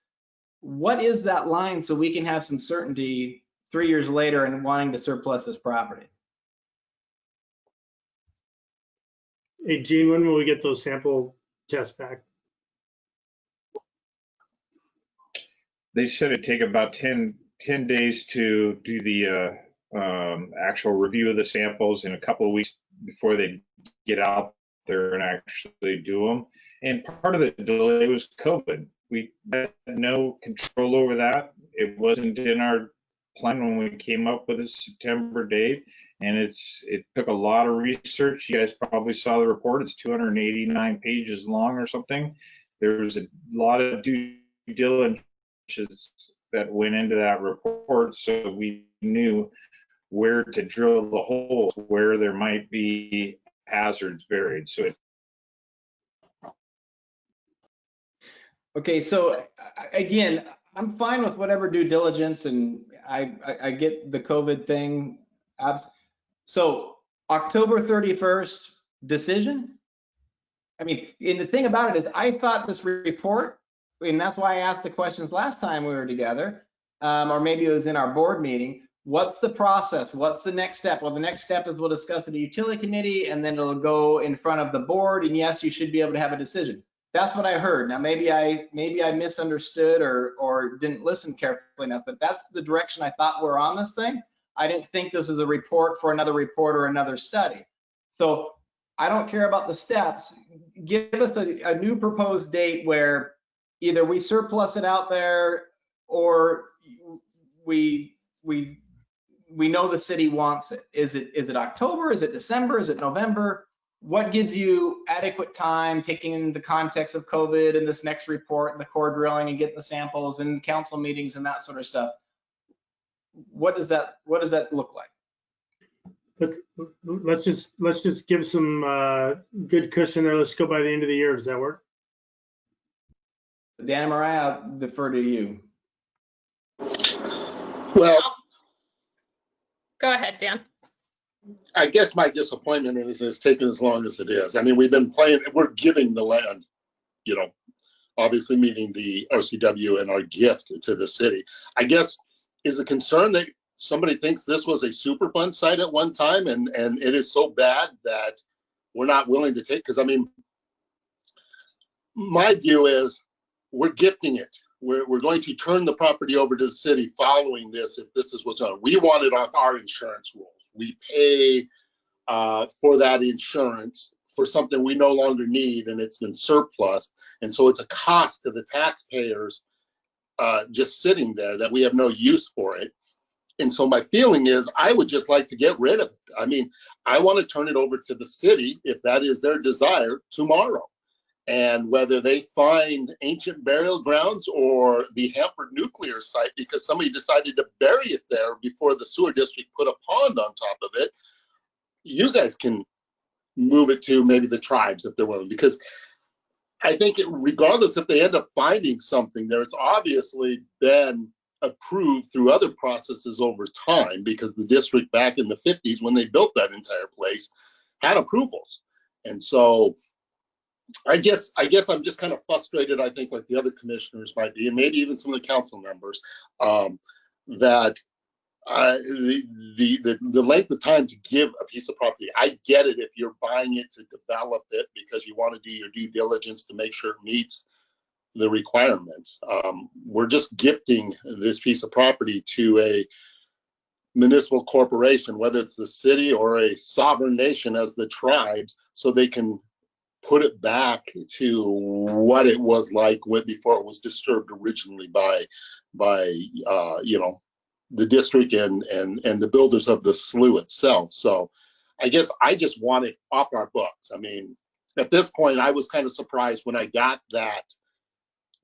what is that line so we can have some certainty 3 years later and wanting to surplus this property? Hey, Gene, when will we get those sample tests back? They said it'd take about 10 days to do the actual review of the samples, and a couple of weeks before they get out there and actually do them. And part of the delay was COVID. We had no control over that. It wasn't in our plan when we came up with a September date, and it took a lot of research. You guys probably saw the report. It's 289 pages long or something. There was a lot of due diligence that went into that report, so we knew where to drill the holes, where there might be hazards buried. So okay, so again, I'm fine with whatever due diligence, and I get the COVID thing. So October 31st decision? I mean, and the thing about it is I thought this report, and that's why I asked the questions last time we were together, or maybe it was in our board meeting. What's the process? What's the next step? Well, the next step is we'll discuss it at the utility committee, and then it'll go in front of the board, and yes, you should be able to have a decision. That's what I heard. Now, maybe I misunderstood or didn't listen carefully enough, but that's the direction I thought we're on this thing. I didn't think this was a report for another report or another study. So I don't care about the steps. Give us a new proposed date where either we surplus it out there or we we know the city wants it. Is it October? Is it December? Is it November? What gives you adequate time, taking into the context of COVID and this next report and the core drilling and getting the samples and council meetings and that sort of stuff? What does that look like? Let's just give some good cushion there. Let's go by the end of the year. Does that work? Dan and Mariah, I'll defer to you. Well, Go ahead, Dan. I guess my disappointment is it's taken as long as it is. I mean, we've been playing, we're giving the land, you know, obviously meeting the RCW and our gift to the city. I guess is a concern that somebody thinks this was a Superfund site at one time and it is so bad that we're not willing to take, because I mean, my view is we're gifting it. We're going to turn the property over to the city following this, if this is what's on. We want it off our insurance rolls. We pay for that insurance for something we no longer need, and it's been surplus. And so it's a cost to the taxpayers just sitting there that we have no use for it. And so my feeling is I would just like to get rid of it. I mean, I want to turn it over to the city, if that is their desire, tomorrow. And whether they find ancient burial grounds or the Hanford nuclear site, because somebody decided to bury it there before the sewer district put a pond on top of it, you guys can move it to maybe the tribes if they're willing. Because I think regardless if they end up finding something there, it's obviously been approved through other processes over time, because the district back in the 50s, when they built that entire place, had approvals. And so I guess I'm just kind of frustrated, I think, like the other commissioners might be, and maybe even some of the council members, that the length of time to give a piece of property. I get it if you're buying it to develop it because you want to do your due diligence to make sure it meets the requirements. We're just gifting this piece of property to a municipal corporation, whether it's the city or a sovereign nation as the tribes, so they can put it back to what it was like before it was disturbed originally by you know, the district and the builders of the slough itself. So I guess I just want it off our books. I mean, at this point, I was kind of surprised when I got that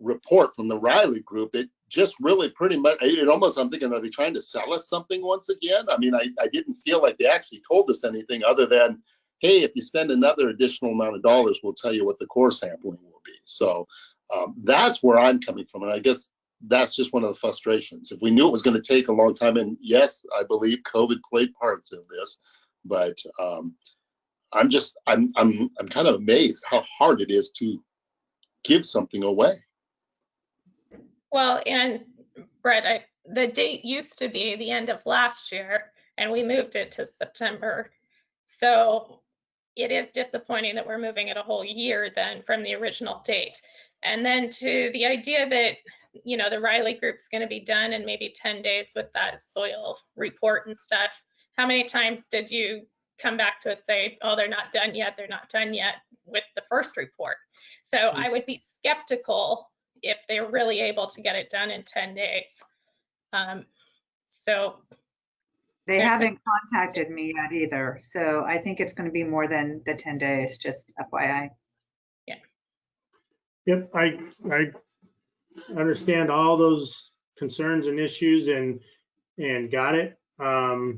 report from the Riley Group. It just really pretty much, it almost, I'm thinking, are they trying to sell us something once again? I mean, I didn't feel like they actually told us anything other than, hey, if you spend another additional amount of dollars, we'll tell you what the core sampling will be. So that's where I'm coming from. And I guess that's just one of the frustrations. If we knew it was going to take a long time, and yes, I believe COVID played parts of this, but I'm kind of amazed how hard it is to give something away. Well, and Brett, the date used to be the end of last year, and we moved it to September. So it is disappointing that we're moving it a whole year then from the original date. And then to the idea that, you know, the Riley Group's going to be done in maybe 10 days with that soil report and stuff. How many times did you come back to us say, oh, they're not done yet, they're not done yet with the first report? So I would be skeptical if they're really able to get it done in 10 days. So they haven't contacted me yet either. So I think it's going to be more than the 10 days, just FYI. Yeah. Yep, I understand all those concerns and issues and got it. I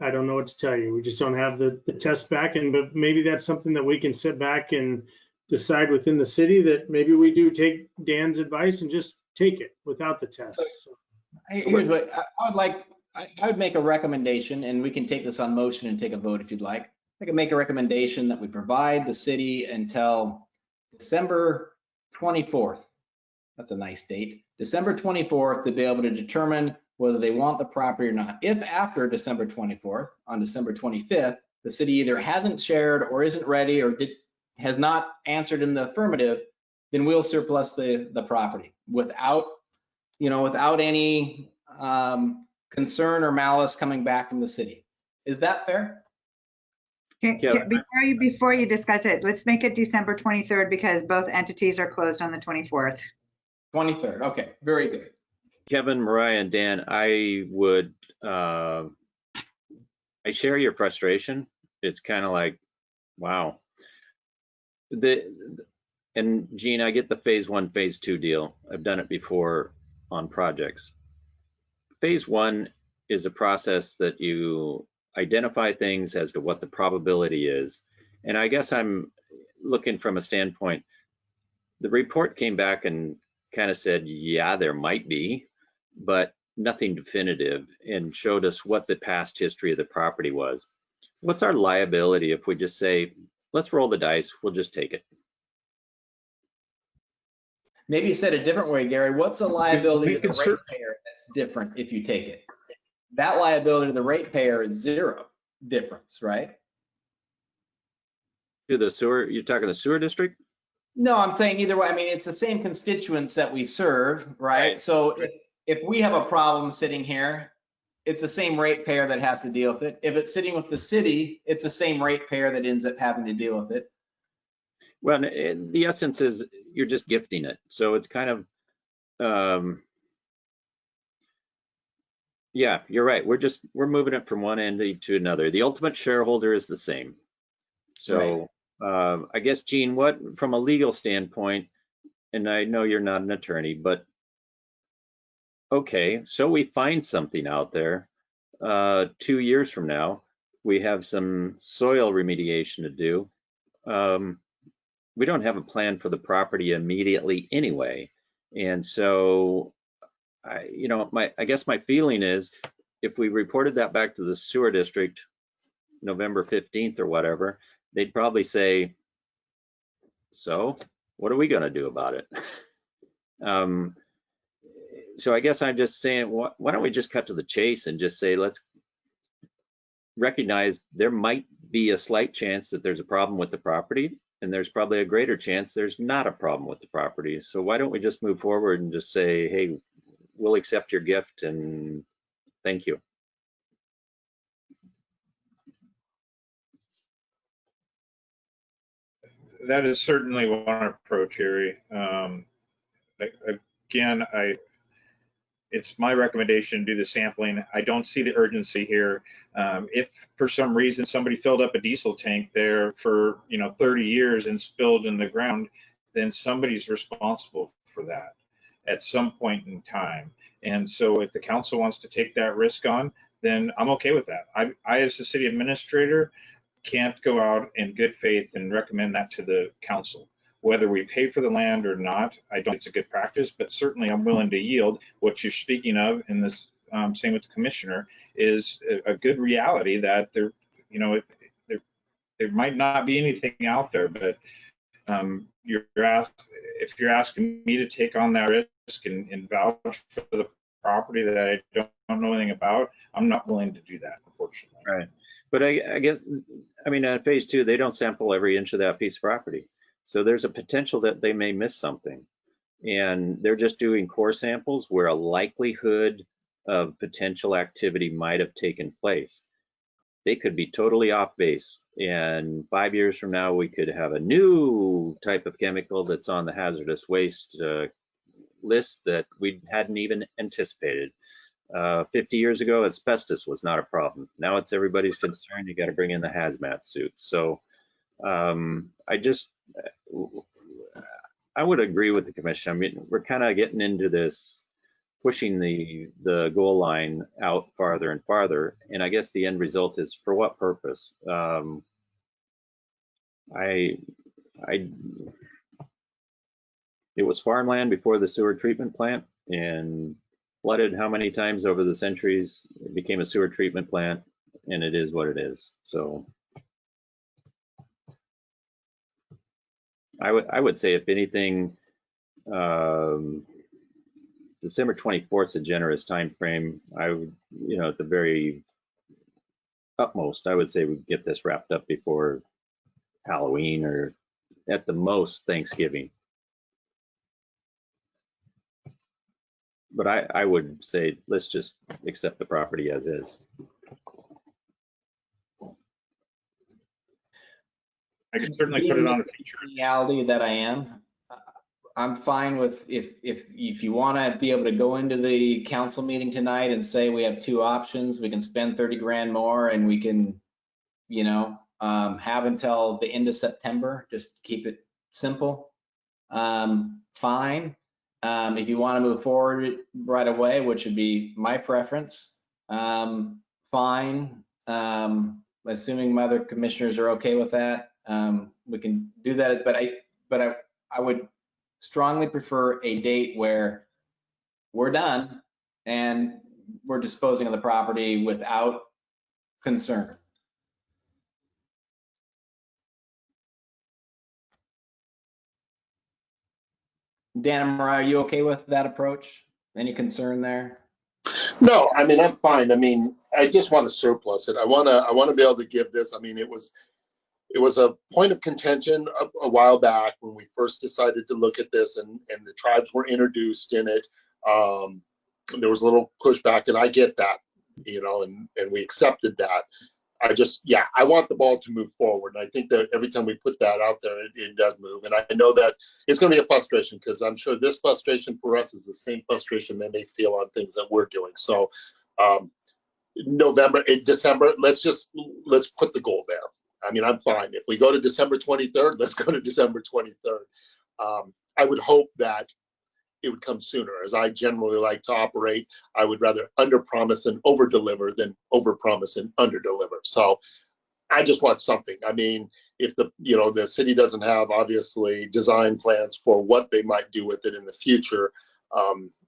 don't know what to tell you. We just don't have the test back, but maybe that's something that we can sit back and decide within the city, that maybe we do take Dan's advice and just take it without the test. Here's what I would make a recommendation, and we can take this on motion and take a vote if you'd like. I could make a recommendation that we provide the city until December 24th. That's a nice date. December 24th to be able to determine whether they want the property or not. If after December 24th, on December 25th, the city either hasn't shared or isn't ready or has not answered in the affirmative, then we'll surplus the property without any concern or malice coming back from the city. Is that fair? Before you discuss it, let's make it December 23rd because both entities are closed on the 24th. 23rd, okay, very good. Kevin, Mariah, and Dan, I would, I share your frustration. It's kind of like, wow. And Gene, I get the phase 1, phase 2 deal. I've done it before on projects. Phase 1 is a process that you identify things as to what the probability is. And I guess I'm looking from a standpoint, the report came back and kind of said, yeah, there might be, but nothing definitive, and showed us what the past history of the property was. What's our liability if we just say, let's roll the dice, we'll just take it? Maybe said a different way, Gary, what's a liability We to the can cer- ratepayer that's different if you take it? That liability to the ratepayer is zero difference, right? To the sewer, you're talking the sewer district? No, I'm saying either way. I mean, it's the same constituents that we serve, right? Right. So if we have a problem sitting here, it's the same ratepayer that has to deal with it. If it's sitting with the city, it's the same ratepayer that ends up having to deal with it. Well, the essence is you're just gifting it. So it's kind of, yeah, you're right. We're moving it from one end to another. The ultimate shareholder is the same. So I guess, Gene, what, from a legal standpoint, and I know you're not an attorney, but okay, so we find something out there 2 years from now, we have some soil remediation to do. We don't have a plan for the property immediately anyway. And so, I guess my feeling is if we reported that back to the sewer district November 15th or whatever, they'd probably say, so what are we going to do about it? So I guess I'm just saying, why don't we just cut to the chase and just say, let's recognize there might be a slight chance that there's a problem with the property, and there's probably a greater chance there's not a problem with the property. So why don't we just move forward and just say, hey, we'll accept your gift and thank you. That is certainly one approach, Gary. Again, it's my recommendation to do the sampling. I don't see the urgency here. If for some reason somebody filled up a diesel tank there for 30 years and spilled in the ground, then somebody's responsible for that at some point in time. And so if the council wants to take that risk on, then I'm okay with that. I as the city administrator, can't go out in good faith and recommend that to the council. Whether we pay for the land or not, I don't think it's a good practice, but certainly I'm willing to yield. What you're speaking of in this, same with the commissioner, is a good reality that there might not be anything out there, but if you're asking me to take on that risk and vouch for the property that I don't know anything about, I'm not willing to do that, unfortunately. Right. But I guess, at phase 2, they don't sample every inch of that piece of property. So there's a potential that they may miss something. And they're just doing core samples where a likelihood of potential activity might have taken place. They could be totally off base. And 5 years from now, we could have a new type of chemical that's on the hazardous waste list that we hadn't even anticipated. 50 years ago, asbestos was not a problem. Now it's everybody's concern. You got to bring in the hazmat suits. So I would agree with the commission. We're kind of getting into this, pushing the goal line out farther and farther. And I guess the end result is for what purpose? It was farmland before the sewer treatment plant, and flooded how many times over the centuries. It became a sewer treatment plant, and it is what it is. So I would say, if anything, December 24th is a generous time frame. I would, at the very utmost, I would say we get this wrapped up before Halloween, or at the most Thanksgiving. But I would say, let's just accept the property as is. I can certainly put it on a feature. Reality that I am, I'm fine with if you want to be able to go into the council meeting tonight and say we have two options, we can spend 30 grand more and we can, you know, have until the end of September, just keep it simple. Fine. If you want to move forward right away, which would be my preference, fine. Assuming my other commissioners are okay with that, we can do that. But I would strongly prefer a date where we're done and we're disposing of the property without concern. Dan and Mariah, are you okay with that approach? Any concern there? No, I mean, I'm fine. I mean, I just want to surplus it. I want to be able to give this. I mean, it was a point of contention a while back when we first decided to look at this, and the tribes were introduced in it. There was a little pushback, and I get that, you know, and we accepted that. I want the ball to move forward. And I think that every time we put that out there, it does move. And I know that it's going to be a frustration, because I'm sure this frustration for us is the same frustration they may feel on things that we're doing. So December, let's put the goal there. I mean, I'm fine. If we go to December 23rd, let's go to December 23rd. I would hope that it would come sooner. As I generally like to operate, I would rather under-promise and over-deliver than over-promise and under-deliver. So I just want something. I mean, if the city doesn't have obviously design plans for what they might do with it in the future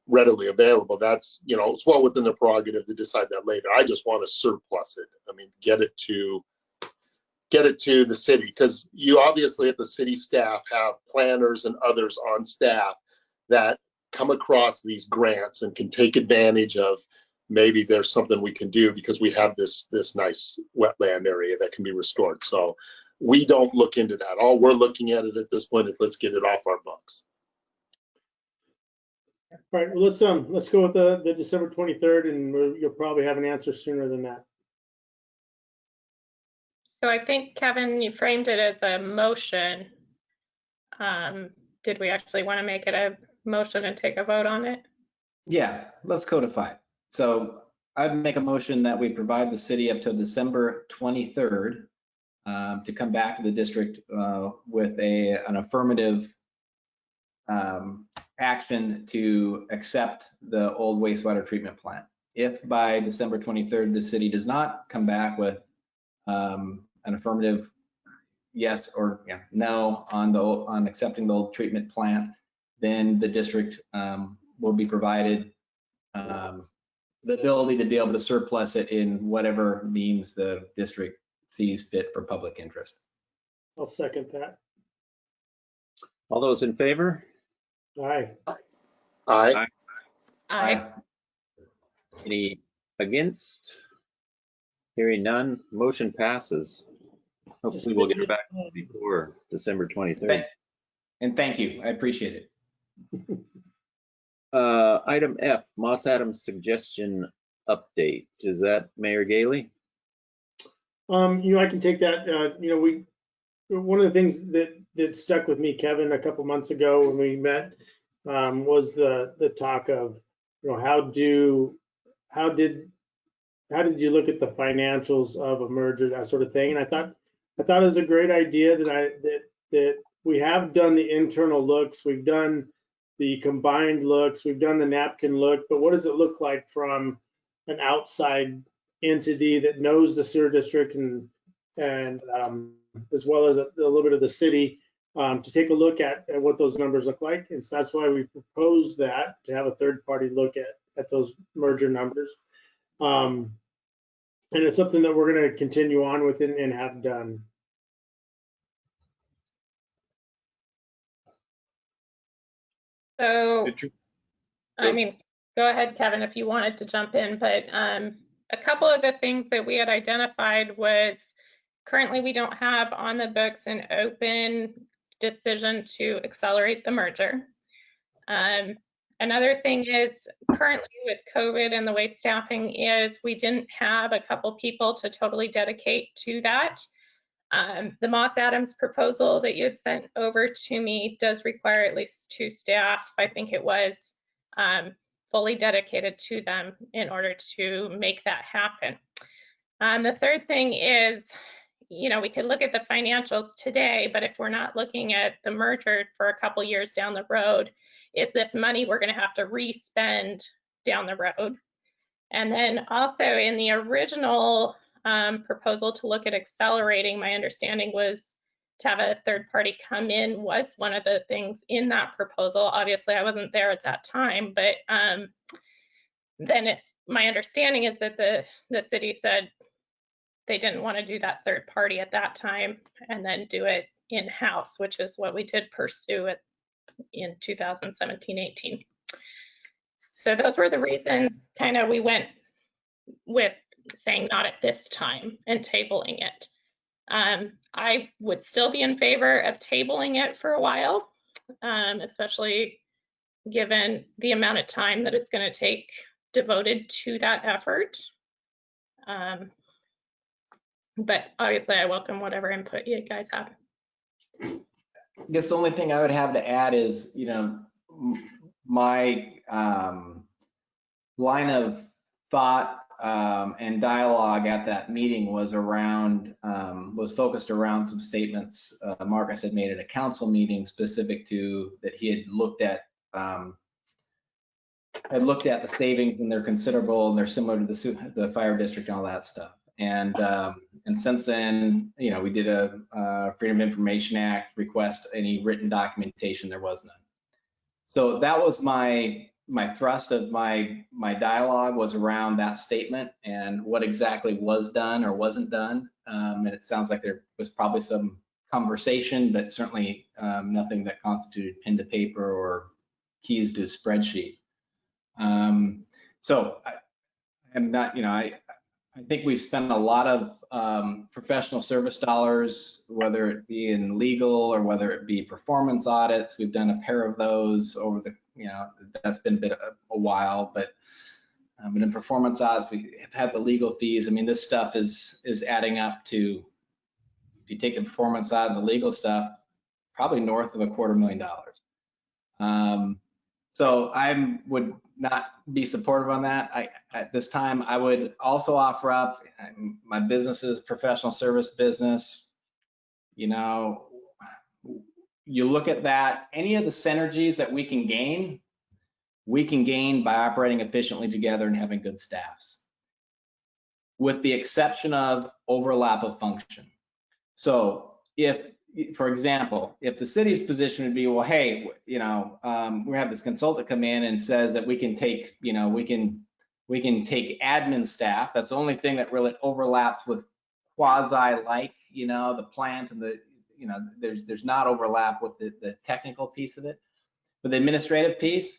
readily available, that's, you know, it's well within their prerogative to decide that later. I just want to surplus it. I mean, get it to the city, because you obviously at the city staff have planners and others on staff that come across these grants and can take advantage of, maybe there's something we can do because we have this nice wetland area that can be restored. So we don't look into that. All we're looking at it at this point is let's get it off our books. All right, well, let's go with the December 23rd, and you'll probably have an answer sooner than that. So I think, Kevin, you framed it as a motion. Did we actually want to make it a motion and take a vote on it? Yeah, let's codify it. So I'd make a motion that we provide the city up till December 23rd to come back to the district with an affirmative action to accept the old wastewater treatment plant. If by December 23rd the city does not come back with an affirmative yes or no on accepting the old treatment plant, then the district will be provided the ability to be able to surplus it in whatever means the district sees fit for public interest. I'll second that. All those in favor? Aye. Aye. Aye. Any against? Hearing none, motion passes. Hopefully we'll get it back before December 23rd. And thank you, I appreciate it. Item F, Moss Adams suggestion update. Is that Mayor Gailey? I can take that. One of the things that stuck with me, Kevin, a couple months ago when we met was the talk of, how did you look at the financials of a merger, that sort of thing. And I thought it was a great idea that we have done the internal looks, we've done the combined looks, we've done the napkin look, but what does it look like from an outside entity that knows the sewer district and as well as a little bit of the city to take a look at what those numbers look like. And so that's why we proposed that, to have a third party look at those merger numbers. And it's something that we're going to continue on with and have done. So, I mean, go ahead, Kevin, if you wanted to jump in, but a couple of the things that we had identified was currently we don't have on the books an open decision to accelerate the merger. Another thing is currently with COVID and the way staffing is, we didn't have a couple people to totally dedicate to that. The Moss Adams proposal that you had sent over to me does require at least 2 staff. I think it was fully dedicated to them in order to make that happen. The third thing is, you know, we could look at the financials today, but if we're not looking at the merger for a couple years down the road, is this money we're going to have to re-spend down the road? And then also in the original proposal to look at accelerating, my understanding was to have a third party come in was one of the things in that proposal. Obviously, I wasn't there at that time, but then my understanding is that the city said they didn't want to do that third party at that time and then do it in-house, which is what we did pursue it in 2017-18. So those were the reasons kind of we went with saying not at this time and tabling it. I would still be in favor of tabling it for a while, especially given the amount of time that it's going to take devoted to that effort. But obviously I welcome whatever input you guys have. I guess the only thing I would have to add is, you know, my line of thought and dialogue at that meeting was around, was focused around some statements Marcus had made at a council meeting specific to that he had looked at the savings, and they're considerable and they're similar to the fire district and all that stuff. And since then, you know, we did a Freedom of Information Act request. Any written documentation, there was none. So that was my thrust of my dialogue was around that statement and what exactly was done or wasn't done. And it sounds like there was probably some conversation, but certainly nothing that constituted pen to paper or keys to a spreadsheet. So I'm not, you know, I think we've spent a lot of professional service dollars, whether it be in legal or whether it be performance audits. We've done a pair of those over the, you know, that's been a while, but in performance audits, we have had the legal fees. I mean, this stuff is adding up to, if you take the performance audit and the legal stuff, probably north of $250,000. So I would not be supportive on that. At this time, I would also offer up my business is professional service business. You know, you look at that, any of the synergies that we can gain by operating efficiently together and having good staffs, with the exception of overlap of function. So if, for example, if the city's position would be, well, hey, you know, we have this consultant come in and says that we can take, you know, we can take admin staff. That's the only thing that really overlaps with quasi-like, you know, the plant and the, you know, there's not overlap with the technical piece of it. But the administrative piece,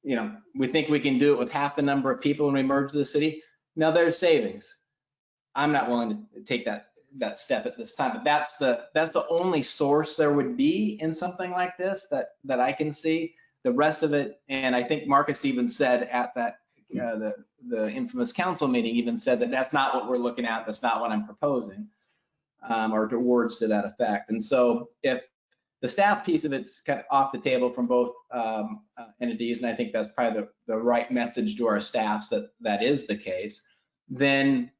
you know, we think we can do it with half the number of people when we merge the city. Now there's savings. I'm not willing to take that step at this time, but that's the only source there would be in something like this that I can see. The rest of it, and I think Marcus even said at that the infamous council meeting even said that that's not what we're looking at, that's not what I'm proposing, or words to that effect. And so if the staff piece of it's kind of off the table from both entities, and I think that's probably the right message to our staffs that is the case, then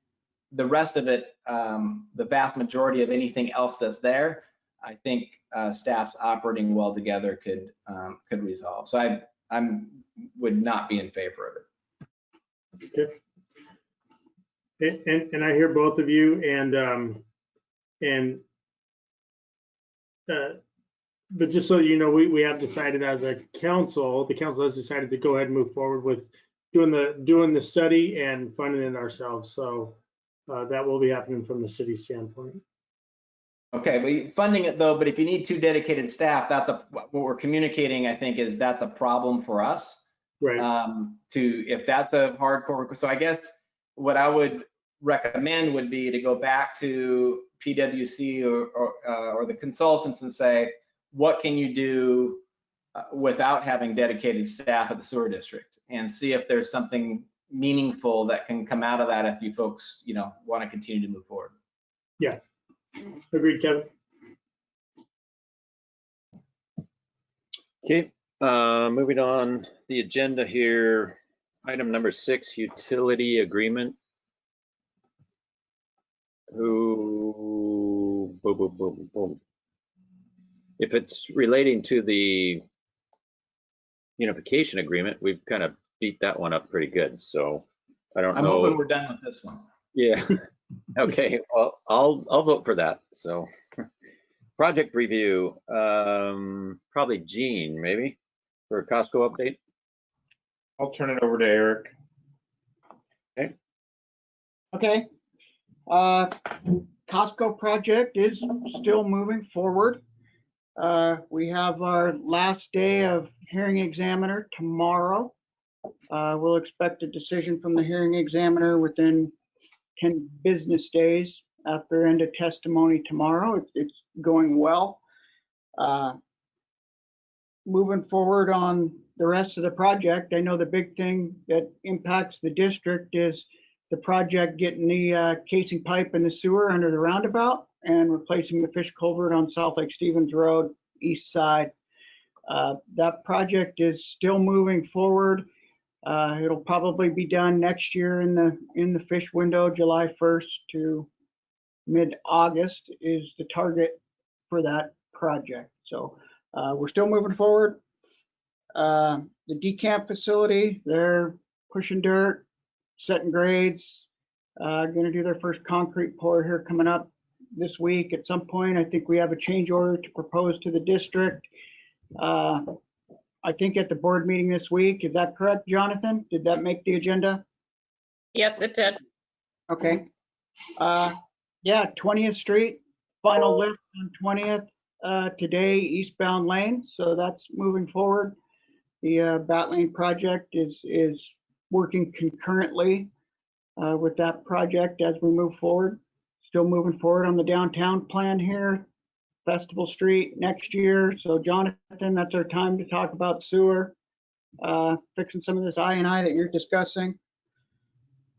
the rest of it, the vast majority of anything else that's there, I think staffs operating well together could resolve. So I would not be in favor of it. Okay. And I hear both of you, but just so you know, we have decided as a council, the council has decided to go ahead and move forward with doing the study and funding it ourselves. So that will be happening from the city standpoint. Okay, but funding it though, but if you need 2 dedicated staff, what we're communicating, I think, is that's a problem for us. Right. If that's a hardcore, so I guess what I would recommend would be to go back to PwC or the consultants and say, what can you do without having dedicated staff at the sewer district, and see if there's something meaningful that can come out of that if you folks, you know, want to continue to move forward. Yeah. Agreed, Kevin. Okay, moving on the agenda here. Item number 6, utility agreement. Boom, boom, boom, boom, boom. If it's relating to the unification agreement, we've kind of beat that one up pretty good. So I don't I'm know. hoping we're done with this one. Yeah. Okay. Well, I'll vote for that. So project review, probably Gene, maybe for a Costco update. I'll turn it over to Eric. Okay. Costco project is still moving forward. We have our last day of hearing examiner tomorrow. We'll expect a decision from the hearing examiner within 10 business days after end of testimony tomorrow. It's going well. Moving forward on the rest of the project, I know the big thing that impacts the district is the project getting the casing pipe in the sewer under the roundabout and replacing the fish culvert on South Lake Stevens Road, east side. That project is still moving forward. It'll probably be done next year in the fish window, July 1st to mid-August is the target for that project. So we're still moving forward. The decamp facility, they're pushing dirt, setting grades, going to do their first concrete pour here coming up this week. At some point, I think we have a change order to propose to the district. I think at the board meeting this week. Is that correct, Jonathan? Did that make the agenda? Yes, it did. Okay. Yeah, 20th Street, final lift on 20th today, eastbound lane. So that's moving forward. The Bat Lane project is working concurrently with that project as we move forward. Still moving forward on the downtown plan here, Festival Street next year. So Jonathan, that's our time to talk about sewer, fixing some of this I&I that you're discussing.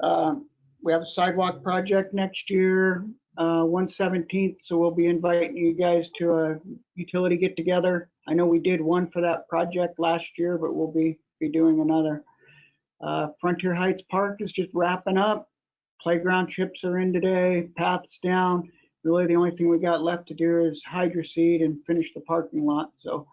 We have a sidewalk project next year, 117th. So we'll be inviting you guys to a utility get together. I know we did one for that project last year, but we'll be doing another. Frontier Heights Park is just wrapping up. Playground chips are in today, paths down. Really the only thing we got left to do is hydro seed and finish the parking lot. So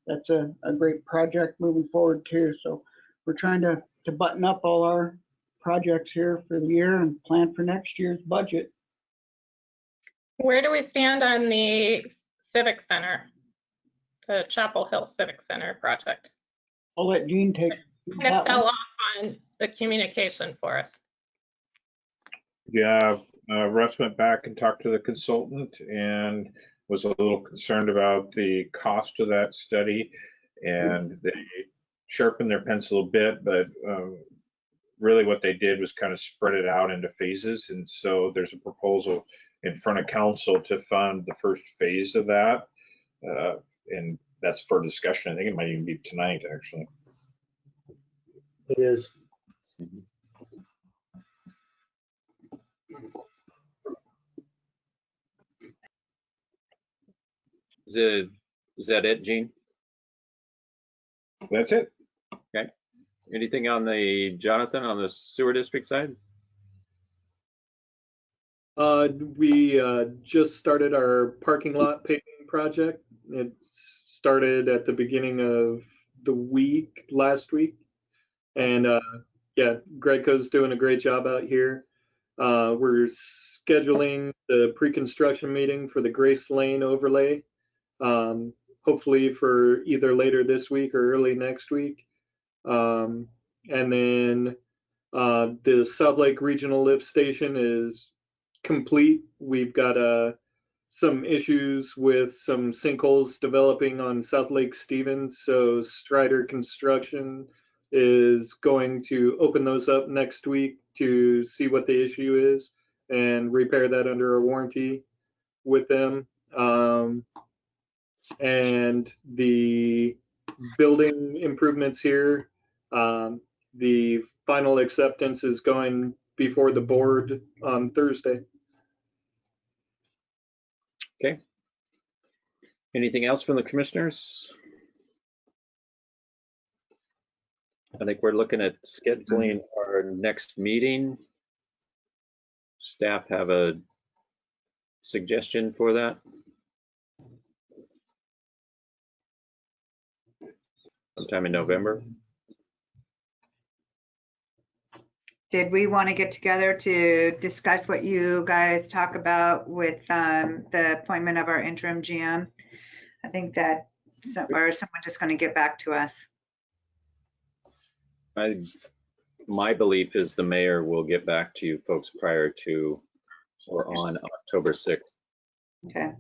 that's a great project moving forward too. So we're trying to button up all our projects here for the year and plan for next year's budget. Where do we stand on the Civic Center, the Chapel Hill Civic Center project? I'll let Gene take Kind of fell off on the communication for us. Yeah, Russ went back and talked to the consultant and was a little concerned about the cost of that study, and they sharpened their pencil a bit, but really what they did was kind of spread it out into phases. And so there's a proposal in front of council to fund the first phase of that. And that's for discussion. I think it might even be tonight, actually. It is. Is that it, Gene? That's it. Okay. Anything on the, Jonathan, on the sewer district side? We just started our parking lot paving project. It started at the beginning of the week, last week. And yeah, Gregco's doing a great job out here. We're scheduling the pre-construction meeting for the Grace Lane overlay, hopefully for either later this week or early next week. And then the South Lake Regional Lift Station is complete. We've got some issues with some sinkholes developing on South Lake Stevens. So Strider Construction is going to open those up next week to see what the issue is and repair that under a warranty with them. And the building improvements here, the final acceptance is going before the board on Thursday. Okay. Anything else from the commissioners? I think we're looking at scheduling our next meeting. Staff have a suggestion for that? Sometime in November? Did we want to get together to discuss what you guys talk about with the appointment of our interim GM? I think that, or is someone just going to get back to us? My belief is the mayor will get back to you folks prior to or on October 6th. Okay.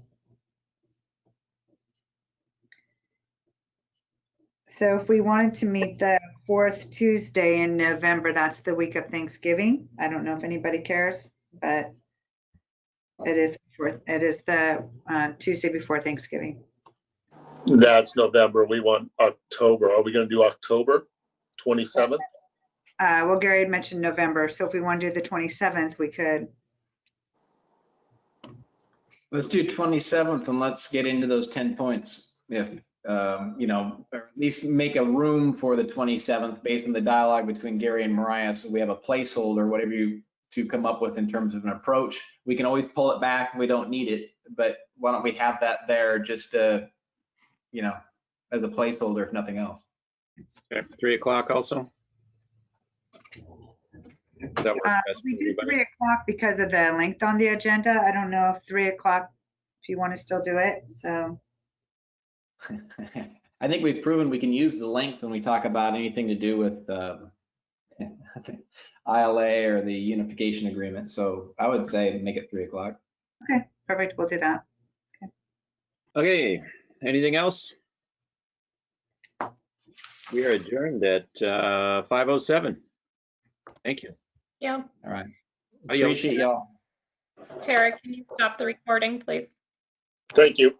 So if we wanted to meet the 4th Tuesday in November, that's the week of Thanksgiving. I don't know if anybody cares, but it is the Tuesday before Thanksgiving. That's November. We want October. Are we going to do October 27th? Well, Gary had mentioned November, so if we want to do the 27th, we could. Let's do 27th and let's get into those 10 points. If, you know, or at least make a room for the 27th based on the dialogue between Gary and Mariah. So we have a placeholder, whatever you to come up with in terms of an approach. We can always pull it back if we don't need it, but why don't we have that there just to, you know, as a placeholder, if nothing else. Okay, 3 o'clock also? Does that work best for We do everybody? 3 o'clock because of the length on the agenda. I don't know if 3 o'clock, if you want to still do it, so. I think we've proven we can use the length when we talk about anything to do with ILA or the unification agreement. So I would say make it 3 o'clock. Okay, perfect, we'll do that. Okay, anything else? We are adjourned at 5:07. Thank you. Yeah. All right. Adios. Appreciate y'all. Tara, can you stop the recording, please? Thank you.